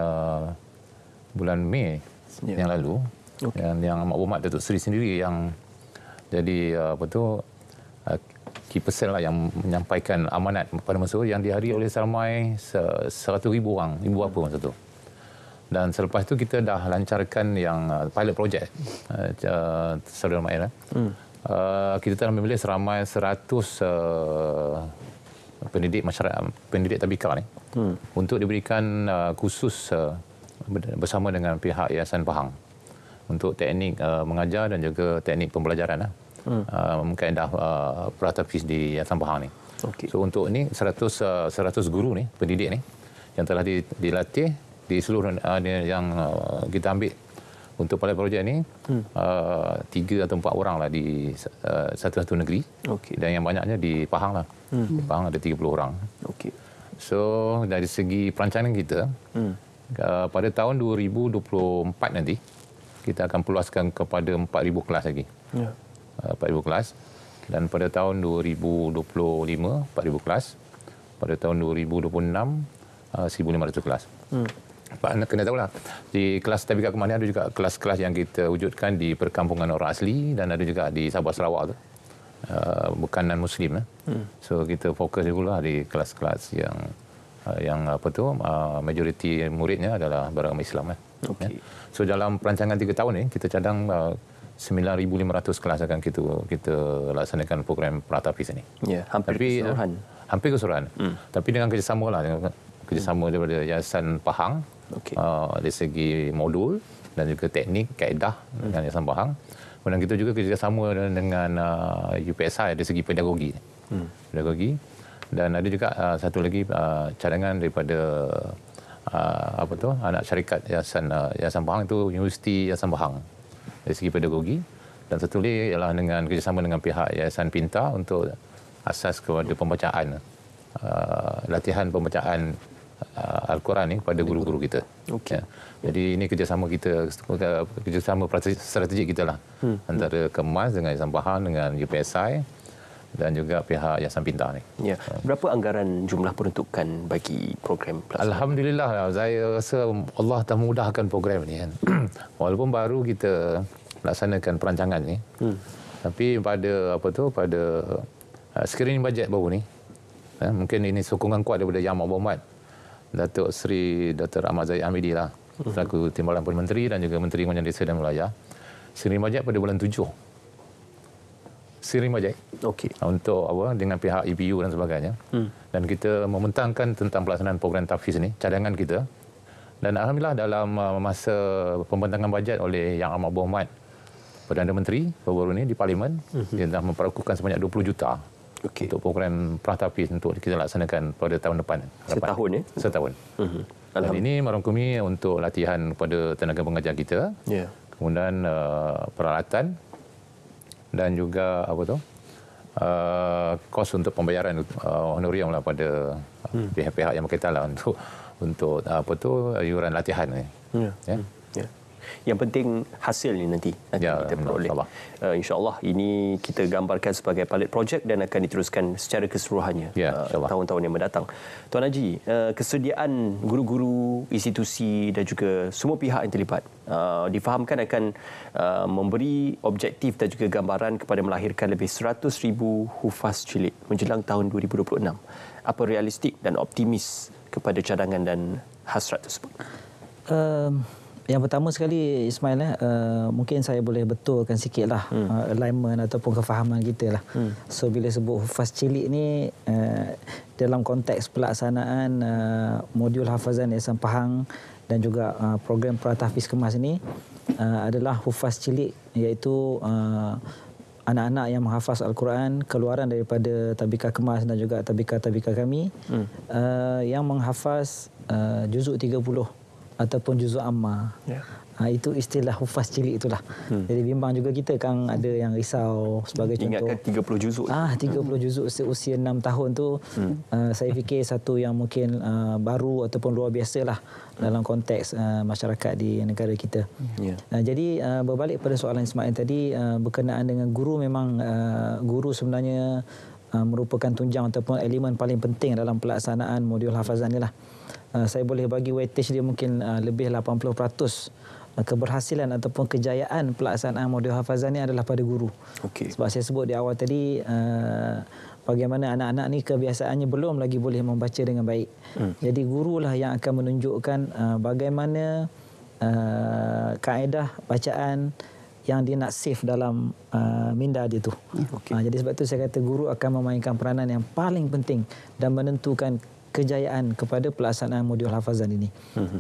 Mei yang lalu. Yang Amat Berhormat Datuk Seri sendiri yang jadi key person lah yang menyampaikan amanat pada masa itu, yang dihadiri oleh seramai 100,000 orang, ibu bapa masa itu. Dan selepas itu kita dah lancarkan yang pilot project, Saudara Mail. Kita telah memilih seramai 100 pendidik masyarakat, pendidik tabika ni, untuk diberikan khusus bersama dengan pihak Yayasan Pahang untuk teknik mengajar dan juga teknik pembelajaran. Kaedah pratahfiz di Yayasan Pahang ni. So untuk ni 100 guru ni, pendidik ni yang telah dilatih di seluruh yang kita ambil untuk pilot projek ni, 3 atau 4 orang lah di satu-satu negeri, dan yang banyaknya di Pahang lah. Di Pahang ada 30 orang. So dari segi perancangan kita, pada tahun 2024 nanti kita akan peluaskan kepada 4,000 kelas lagi. 4,000 kelas, dan pada tahun 2025 4,000 kelas, pada tahun 2026 1,500 kelas. Kena tahulah, di kelas Tabika Kemas ni ada juga kelas-kelas yang kita wujudkan di perkampungan orang asli dan ada juga di Sabah Sarawak tu. Bukan non-Muslim. So kita fokus jugalah di kelas-kelas yang majoriti muridnya adalah beragama Islam. Okay. So dalam perancangan 3 tahun ni kita cadang 9,500 kelas akan kita laksanakan program Pratapis ini. Ya, hampir keseluruhan. Hampir keseluruhan. Tapi dengan kerjasama lah, kerjasama daripada Yayasan Pahang, dari segi modul dan juga teknik, kaedah dengan Yayasan Pahang. Dan kita juga kerjasama dengan UPSI dari segi pedagogi. Pedagogi. Dan ada juga satu lagi cadangan daripada anak syarikat Yayasan Pahang itu Universiti Yayasan Pahang dari segi pedagogi, dan satu lagi ialah dengan kerjasama dengan pihak Yayasan Pinta untuk asas kepada pembacaan, latihan pembacaan Al-Quran ni kepada guru-guru kita. Okay. Ya. Jadi ini kerjasama kita, kerjasama strategik kita lah antara Kemas dengan Yayasan Pahang dengan UPSI dan juga pihak Yayasan Pinta ni. Ya. Berapa anggaran jumlah peruntukan bagi program pelaksanaan? Alhamdulillah, saya rasa Allah telah memudahkan program ni kan. Walaupun baru kita laksanakan perancangan ni, tapi pada screening bajet baru ni, mungkin ini sokongan kuat daripada Yang Berhormat Datuk Seri Dr. Ahmad Zahid Hamidi lah, selaku Timbalan Perdana Menteri dan juga Menteri Pengurusan Desa dan Wilayah. Screening bajet pada bulan 7. Screening bajet. Okey. Untuk dengan pihak EPU dan sebagainya. Dan kita membentangkan tentang pelaksanaan program tahfiz ini, cadangan kita. Dan alhamdulillah dalam masa pembentangan bajet oleh Yang Amat Berhormat Perdana Menteri baru-baru ini di Parlimen, dia dah memperokukan sebanyak 20 juta untuk program Pratapis untuk kita laksanakan pada tahun depan. Setahun ya? Setahun. Dan ini merangkumi untuk latihan kepada tenaga pengajar kita, kemudian peralatan dan juga kos untuk pembayaran honorium lah pada pihak-pihak yang berkaitan lah untuk iuran latihan ni. Ya. Yang penting hasil ni nanti kita peroleh. InsyaAllah ini kita gambarkan sebagai pilot project dan akan diteruskan secara keseluruhannya tahun-tahun yang mendatang. Tuan Haji, kesediaan guru-guru, institusi dan juga semua pihak yang terlibat difahamkan akan memberi objektif dan juga gambaran kepada melahirkan lebih 100,000 hufaz cilik menjelang tahun 2026. Apa realistik dan optimis kepada cadangan dan hasrat tersebut? Yang pertama sekali Ismail, mungkin saya boleh betulkan sikitlah alignment ataupun kefahaman kita lah. So bila sebut hufaz cilik ni dalam konteks pelaksanaan modul hafazan Yayasan Pahang dan juga program Pratapis Kemas ini adalah hufaz cilik, iaitu anak-anak yang menghafaz Al-Quran keluaran daripada Tabika Kemas dan juga tabika-tabika kami yang menghafaz juzuk 30 ataupun juzuk amma. Itu istilah hufaz cilik itulah. Jadi bimbang juga kita kan ada yang risau sebagai contoh. Ingatkan 30 juzuk. 30 juzuk seusia 6 tahun tu saya fikir satu yang mungkin baru ataupun luar biasalah dalam konteks masyarakat di negara kita. Jadi berbalik pada soalan Ismail tadi berkenaan dengan guru, memang guru sebenarnya merupakan tunjang ataupun elemen paling penting dalam pelaksanaan modul hafazan ni lah. Saya boleh bagi weightage dia mungkin lebih 80% keberhasilan ataupun kejayaan pelaksanaan modul hafazan ni adalah pada guru. Sebab saya sebut di awal tadi bagaimana anak-anak ni kebiasaannya belum lagi boleh membaca dengan baik. Jadi gurulah yang akan menunjukkan bagaimana kaedah bacaan yang dia nak save dalam minda dia tu. Jadi sebab tu saya kata guru akan memainkan peranan yang paling penting dan menentukan kejayaan kepada pelaksanaan modul hafazan ini.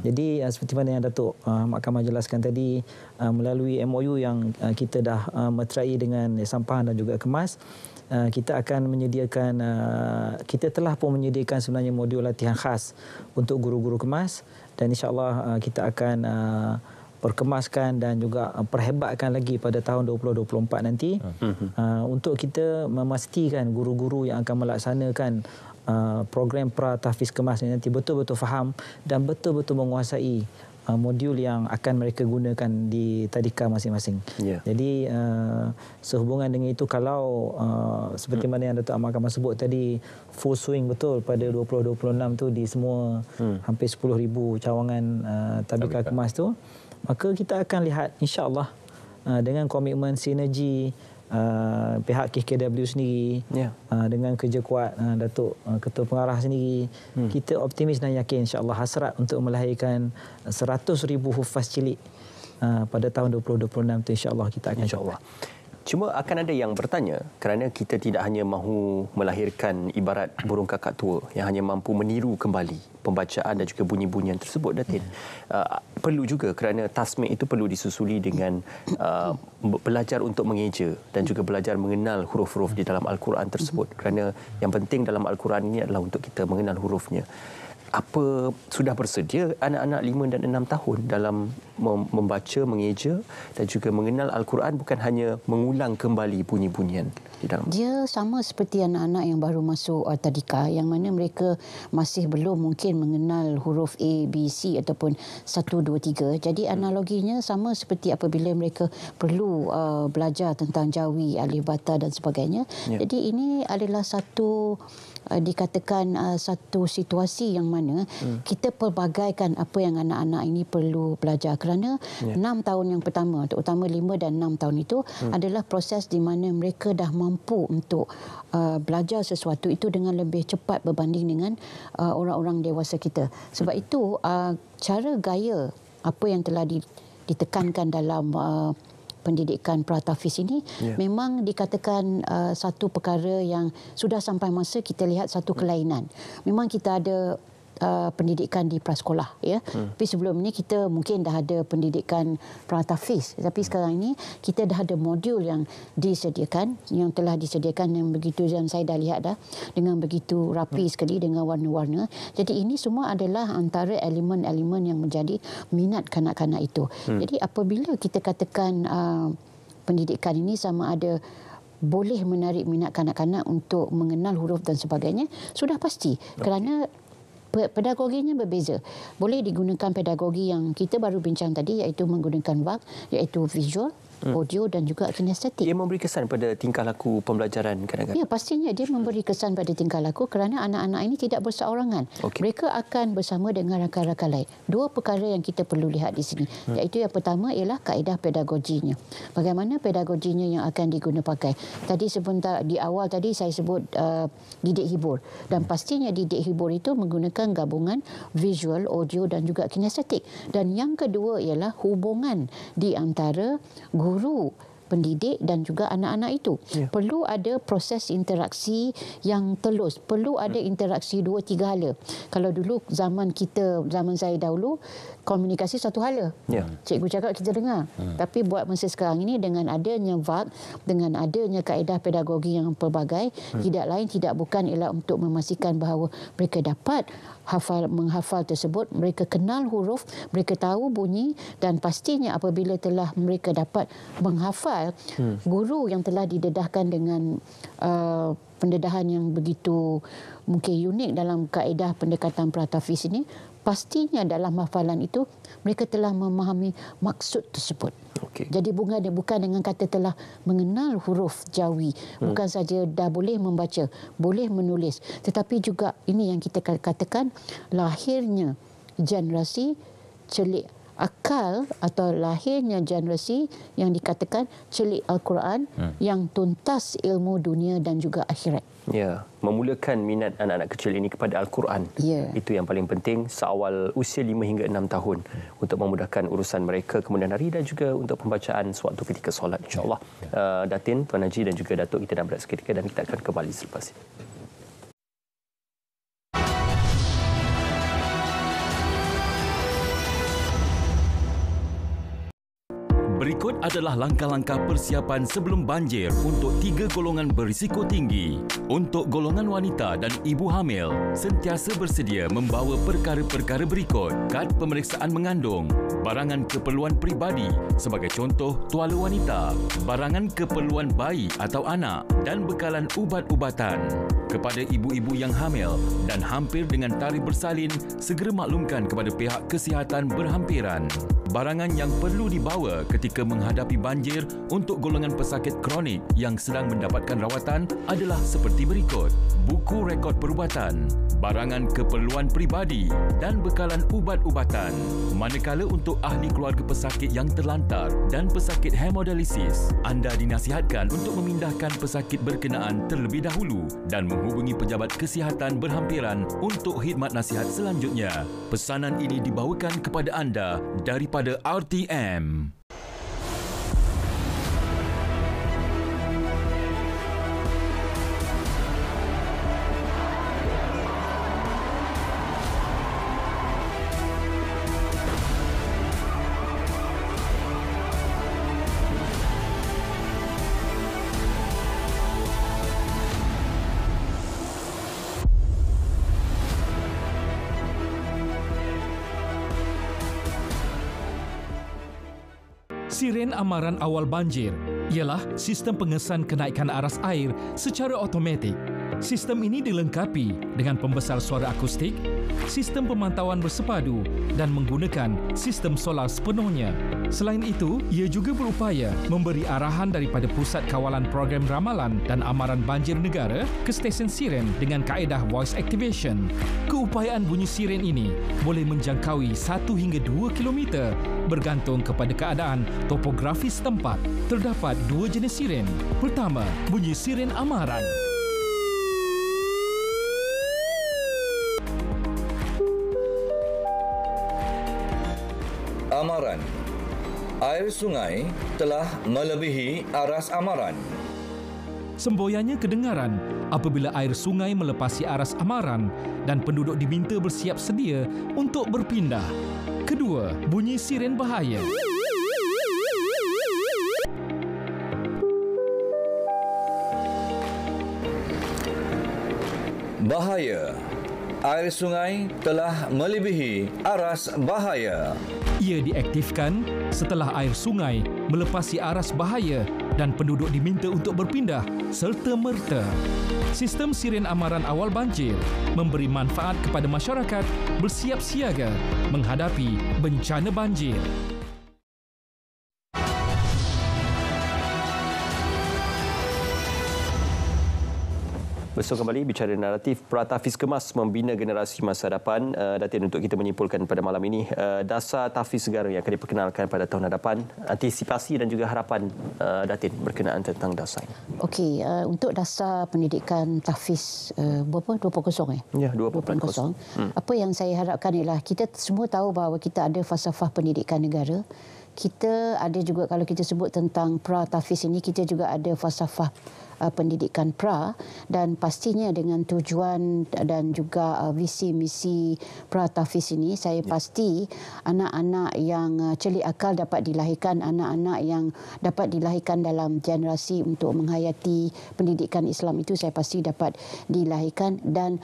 Jadi seperti mana yang Datuk Mahkamah jelaskan tadi, melalui MOU yang kita dah meterai dengan Yayasan Pahang dan juga Kemas, kita akan menyediakan, kita telah pun menyediakan sebenarnya modul latihan khas untuk guru-guru Kemas, dan insya-Allah kita akan perkemaskan dan juga perhebatkan lagi pada tahun 2024 nanti untuk kita memastikan guru-guru yang akan melaksanakan program Pratapis Kemas ini nanti betul-betul faham dan betul-betul menguasai modul yang akan mereka gunakan di tadika masing-masing. Jadi sehubungan dengan itu, kalau seperti mana yang Datuk Ahmad Kamal sebut tadi, full swing betul pada 2026 tu di semua hampir 10,000 cawangan tadika kemas tu, maka kita akan lihat insya-Allah dengan komitmen sinergi pihak KKW sendiri, dengan kerja kuat Datuk Ketua Pengarah sendiri, kita optimis dan yakin insya-Allah hasrat untuk melahirkan 100,000 hufaz cilik pada tahun 2026 tu insya-Allah kita akan insya-Allah. Cuma akan ada yang bertanya, kerana kita tidak hanya mahu melahirkan ibarat burung kakak tua yang hanya mampu meniru kembali pembacaan dan juga bunyi-bunyian tersebut, Datin. Perlu juga, kerana tasmik itu perlu disusuli dengan belajar untuk mengeja dan juga belajar mengenal huruf-huruf di dalam Al-Quran tersebut. Kerana yang penting dalam Al-Quran ini adalah untuk kita mengenal hurufnya. Apa sudah bersedia anak-anak 5 dan 6 tahun dalam membaca, mengeja dan juga mengenal Al-Quran, bukan hanya mengulang kembali bunyi-bunyian di dalam? Dia sama seperti anak-anak yang baru masuk tadika, yang mana mereka masih belum mungkin mengenal huruf A, B, C ataupun 1, 2, 3. Jadi analoginya sama seperti apabila mereka perlu belajar tentang jawi, alif, bata dan sebagainya. Jadi ini adalah satu dikatakan satu situasi yang mana kita pelbagaikan apa yang anak-anak ini perlu belajar, kerana 6 tahun yang pertama, terutama 5 dan 6 tahun itu adalah proses di mana mereka dah mampu untuk belajar sesuatu itu dengan lebih cepat berbanding dengan orang-orang dewasa kita. Sebab itu cara gaya apa yang telah ditekankan dalam pendidikan pratafis ini memang dikatakan satu perkara yang sudah sampai masa kita lihat satu kelainan. Memang kita ada pendidikan di prasekolah, ya. Tapi sebelum ini kita mungkin dah ada pendidikan pratafis. Tapi sekarang ini kita dah ada modul yang disediakan, yang telah disediakan yang begitu, yang saya dah lihat dah dengan begitu rapi sekali dengan warna-warna. Jadi ini semua adalah antara elemen-elemen yang menjadi minat kanak-kanak itu. Jadi apabila kita katakan pendidikan ini sama ada boleh menarik minat kanak-kanak untuk mengenal huruf dan sebagainya, sudah pasti. Kerana pedagoginya berbeza. Boleh digunakan pedagogi yang kita baru bincang tadi, iaitu menggunakan VAK, iaitu visual, audio dan juga kinestetik. Dia memberi kesan pada tingkah laku pembelajaran kadang-kadang? Ya, pastinya dia memberi kesan pada tingkah laku, kerana anak-anak ini tidak berseorangan. Mereka akan bersama dengan rakan-rakan lain. Dua perkara yang kita perlu lihat di sini. Iaitu yang pertama ialah kaedah pedagoginya. Bagaimana pedagoginya yang akan diguna pakai. Tadi sebentar di awal tadi saya sebut didik hibur. Dan pastinya didik hibur itu menggunakan gabungan visual, audio dan juga kinestetik. Dan yang kedua ialah hubungan di antara guru, pendidik dan juga anak-anak itu. Perlu ada proses interaksi yang telus. Perlu ada interaksi 2-3 hala. Kalau dulu zaman saya dahulu, komunikasi satu hala. Cikgu cakap kita dengar. Tapi buat masa sekarang ini dengan adanya VAK, dengan adanya kaedah pedagogi yang pelbagai, tidak lain tidak bukan ialah untuk memastikan bahawa mereka dapat menghafal tersebut, mereka kenal huruf, mereka tahu bunyi, dan pastinya apabila telah mereka dapat menghafal, guru yang telah didedahkan dengan pendedahan yang begitu mungkin unik dalam kaedah pendekatan pratafis ini, pastinya dalam hafalan itu mereka telah memahami maksud tersebut. Jadi bukan dengan kata telah mengenal huruf jawi, bukan saja dah boleh membaca, boleh menulis, tetapi juga ini yang kita katakan lahirnya generasi celik akal, atau lahirnya generasi yang dikatakan celik Al-Quran yang tuntas ilmu dunia dan juga akhirat. Ya, memulakan minat anak-anak kecil ini kepada Al-Quran. Itu yang paling penting seawal usia 5 hingga 6 tahun untuk memudahkan urusan mereka kemudian hari dan juga untuk pembacaan sewaktu ketika solat, insya-Allah. Datin, Tuan Haji dan juga Datuk, kita dah berehat seketika dan kita akan kembali selepas ini. Berikut adalah langkah-langkah persiapan sebelum banjir untuk 3 golongan berisiko tinggi. Untuk golongan wanita dan ibu hamil, sentiasa bersedia membawa perkara-perkara berikut: kad pemeriksaan mengandung, barangan keperluan peribadi sebagai contoh tuala wanita, barangan keperluan bayi atau anak dan bekalan ubat-ubatan. Kepada ibu-ibu yang hamil dan hampir dengan tarikh bersalin, segera maklumkan kepada pihak kesihatan berhampiran. Barangan yang perlu dibawa ketika menghadapi banjir untuk golongan pesakit kronik yang sedang mendapatkan rawatan adalah seperti berikut: buku rekod perubatan, barangan keperluan peribadi dan bekalan ubat-ubatan. Manakala untuk ahli keluarga pesakit yang terlantar dan pesakit hemodialisis, anda dinasihatkan untuk memindahkan pesakit berkenaan terlebih dahulu dan menghubungi pejabat kesihatan berhampiran untuk khidmat nasihat selanjutnya. Pesanan ini dibawakan kepada anda daripada RTM. Siren amaran awal banjir ialah sistem pengesan kenaikan aras air secara automatik. Sistem ini dilengkapi dengan pembesar suara akustik, sistem pemantauan bersepadu dan menggunakan sistem solar sepenuhnya. Selain itu, ia juga berupaya memberi arahan daripada Pusat Kawalan Program Ramalan dan Amaran Banjir Negara ke stesen siren dengan kaedah voice activation. Keupayaan bunyi siren ini boleh menjangkaui 1 hingga 2 kilometer bergantung kepada keadaan topografi setempat. Terdapat 2 jenis siren. Pertama, bunyi siren amaran. Amaran. Air sungai telah melebihi aras amaran. Semboyannya kedengaran apabila air sungai melepasi aras amaran dan penduduk diminta bersiap sedia untuk berpindah. Kedua, bunyi siren bahaya. Bahaya. Air sungai telah melebihi aras bahaya. Ia diaktifkan setelah air sungai melepasi aras bahaya dan penduduk diminta untuk berpindah serta-merta. Sistem siren amaran awal banjir memberi manfaat kepada masyarakat bersiap siaga menghadapi bencana banjir. Bersama kembali bicara naratif Pratafis Kemas membina generasi masa depan. Datin, untuk kita menyimpulkan pada malam ini dasar tahfiz negara yang akan diperkenalkan pada tahun hadapan, antisipasi dan juga harapan Datin berkenaan tentang dasar ini. Okey, untuk dasar pendidikan tahfiz berapa 2.0 Ya, 2.0. Apa yang saya harapkan ialah kita semua tahu bahawa kita ada falsafah pendidikan negara. Kita ada juga, kalau kita sebut tentang pra-tahfiz ini, kita juga ada falsafah pendidikan pra, dan pastinya dengan tujuan dan juga visi misi pra-tahfiz ini, saya pasti anak-anak yang celik akal dapat dilahirkan, anak-anak yang dapat dilahirkan dalam generasi untuk menghayati pendidikan Islam itu saya pasti dapat dilahirkan. Dan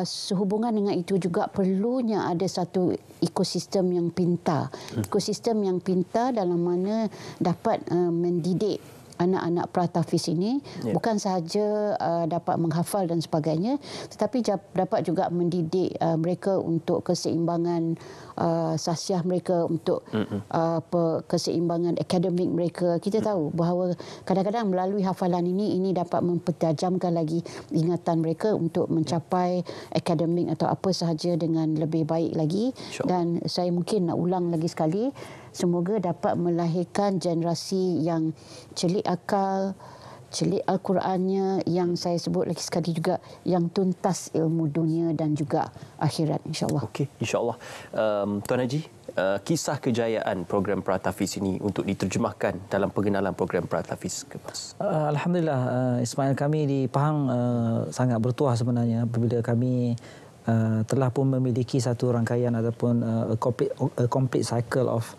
sehubungan dengan itu juga perlunya ada satu ekosistem yang pintar. Ekosistem yang pintar dalam mana dapat mendidik anak-anak pra-tahfiz ini bukan sahaja dapat menghafal dan sebagainya, tetapi dapat juga mendidik mereka untuk keseimbangan sasiah mereka, untuk keseimbangan akademik mereka. Kita tahu bahawa kadang-kadang melalui hafalan ini dapat mempertajamkan lagi ingatan mereka untuk mencapai akademik atau apa sahaja dengan lebih baik lagi. Dan saya mungkin nak ulang lagi sekali, semoga dapat melahirkan generasi yang celik akal, celik Al-Qurannya, yang saya sebut lagi sekali juga yang tuntas ilmu dunia dan juga akhirat, insya-Allah. Okey, insya-Allah. Tuan Haji, kisah kejayaan program Pratafis ini untuk diterjemahkan dalam pengenalan program Pratafis Kemas. Alhamdulillah, Ismail, kami di Pahang sangat bertuah sebenarnya apabila kami telah pun memiliki satu rangkaian ataupun a complete cycle of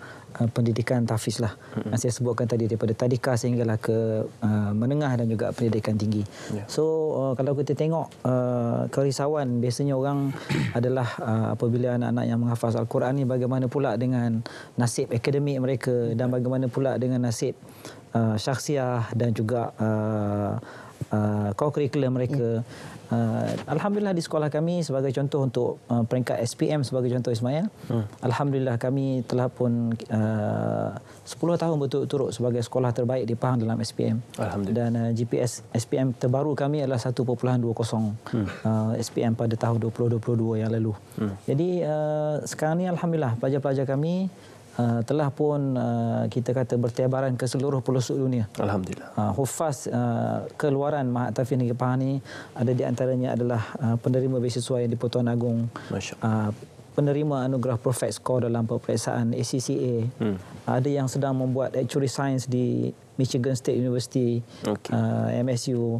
pendidikan tahfiz lah. Yang saya sebutkan tadi, daripada tadika sehinggalah ke menengah dan juga pendidikan tinggi. So kalau kita tengok kerisauan biasanya orang adalah apabila anak-anak yang menghafaz Al-Quran ni, bagaimana pula dengan nasib akademik mereka dan bagaimana pula dengan nasib syakhsiah dan juga core curriculum mereka. Alhamdulillah di sekolah kami sebagai contoh untuk peringkat SPM sebagai contoh Ismail. Alhamdulillah kami telah pun 10 tahun berturut-turut sebagai sekolah terbaik di Pahang dalam SPM. Dan GPS SPM terbaru kami adalah 1.20 SPM pada tahun 2022 yang lalu. Jadi sekarang ni alhamdulillah pelajar-pelajar kami telah pun kita kata bertebaran ke seluruh pelosok dunia. Alhamdulillah. Hufaz keluaran Mahat Tahfiz Negeri Pahang ni ada di antaranya adalah penerima beasiswa yang di Pertuan Agong. Penerima anugerah Perfect Score dalam peperiksaan ACCA. Ada yang sedang membuat Actuary Science di Michigan State University, MSU,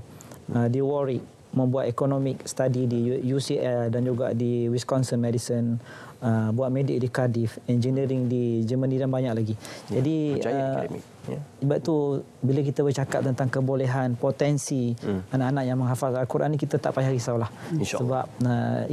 di Warwick membuat Economic Study di UCL dan juga di Wisconsin Madison, buat medik di Cardiff, engineering di Germany dan banyak lagi. Jadi sebab tu bila kita bercakap tentang kebolehan, potensi anak-anak yang menghafal Al-Quran ni, kita tak payah risaulah. Sebab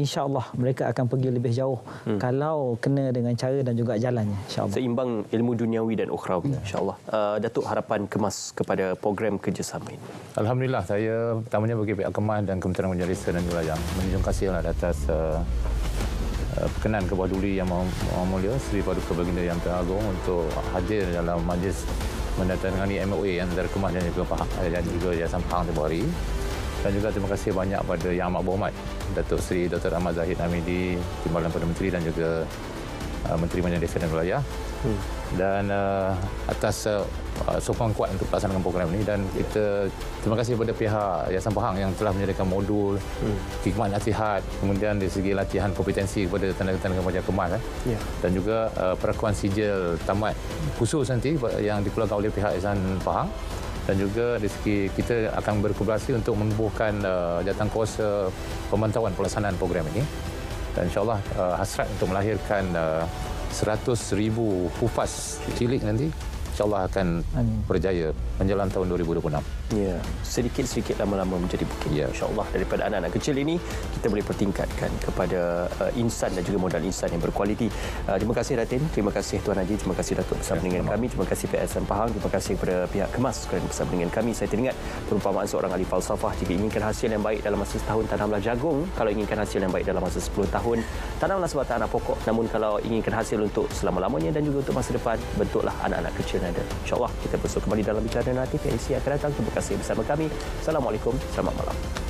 insya-Allah mereka akan pergi lebih jauh kalau kena dengan cara dan juga jalannya, insya-Allah. Seimbang ilmu duniawi dan ukhrawi, insya-Allah. Datuk, harapan Kemas kepada program kerjasama ini. Alhamdulillah, saya pertamanya bagi pihak Kemas dan Kementerian Majlis dan Wilayah menjunjung kasihlah atas perkenan Kebawah Duli Yang Maha Mulia Seri Paduka Baginda Yang Teragung untuk hadir dalam majlis menandatangani MOA antara Kemas dan juga Pahang dan juga Yayasan Pahang tempoh hari. Dan juga terima kasih banyak pada Yang Amat Berhormat Datuk Seri Dr. Ahmad Zahid Hamidi, Timbalan Perdana Menteri dan juga Menteri Majlis dan Wilayah. Dan atas sokongan kuat untuk pelaksanaan program ini, dan kita terima kasih kepada pihak Yayasan Pahang yang telah menyediakan modul khidmat nasihat, kemudian dari segi latihan kompetensi kepada tenaga-tenaga pelajar Kemas dan juga perakuan sijil tamat khusus nanti yang dikeluarkan oleh pihak Yayasan Pahang. Dan juga dari segi kita akan berkolaborasi untuk menubuhkan jawatankuasa pemantauan pelaksanaan program ini. Dan insyaAllah hasrat untuk melahirkan 100,000 hufaz cilik nanti insyaAllah akan berjaya menjelang tahun 2026. Ya, sedikit-sedikit lama-lama menjadi bukit. InsyaAllah daripada anak-anak kecil ini kita boleh pertingkatkan kepada insan dan juga modal insan yang berkualiti. Terima kasih Datin, terima kasih Tuan Haji, terima kasih Datuk bersama dengan kami, terima kasih pihak Yayasan Pahang, terima kasih kepada pihak Kemas kerana bersama dengan kami. Saya teringat perumpamaan seorang ahli falsafah, jika inginkan hasil yang baik dalam masa setahun, tanamlah jagung. Kalau inginkan hasil yang baik dalam masa 10 tahun, tanamlah sebatang anak pokok. Namun kalau inginkan hasil untuk selama-lamanya dan juga untuk masa depan, bentuklah anak-anak kecil yang ada. InsyaAllah kita bersua kembali dalam bicara naratif edisi akan datang. Terima kasih bersama kami. Assalamualaikum, selamat malam.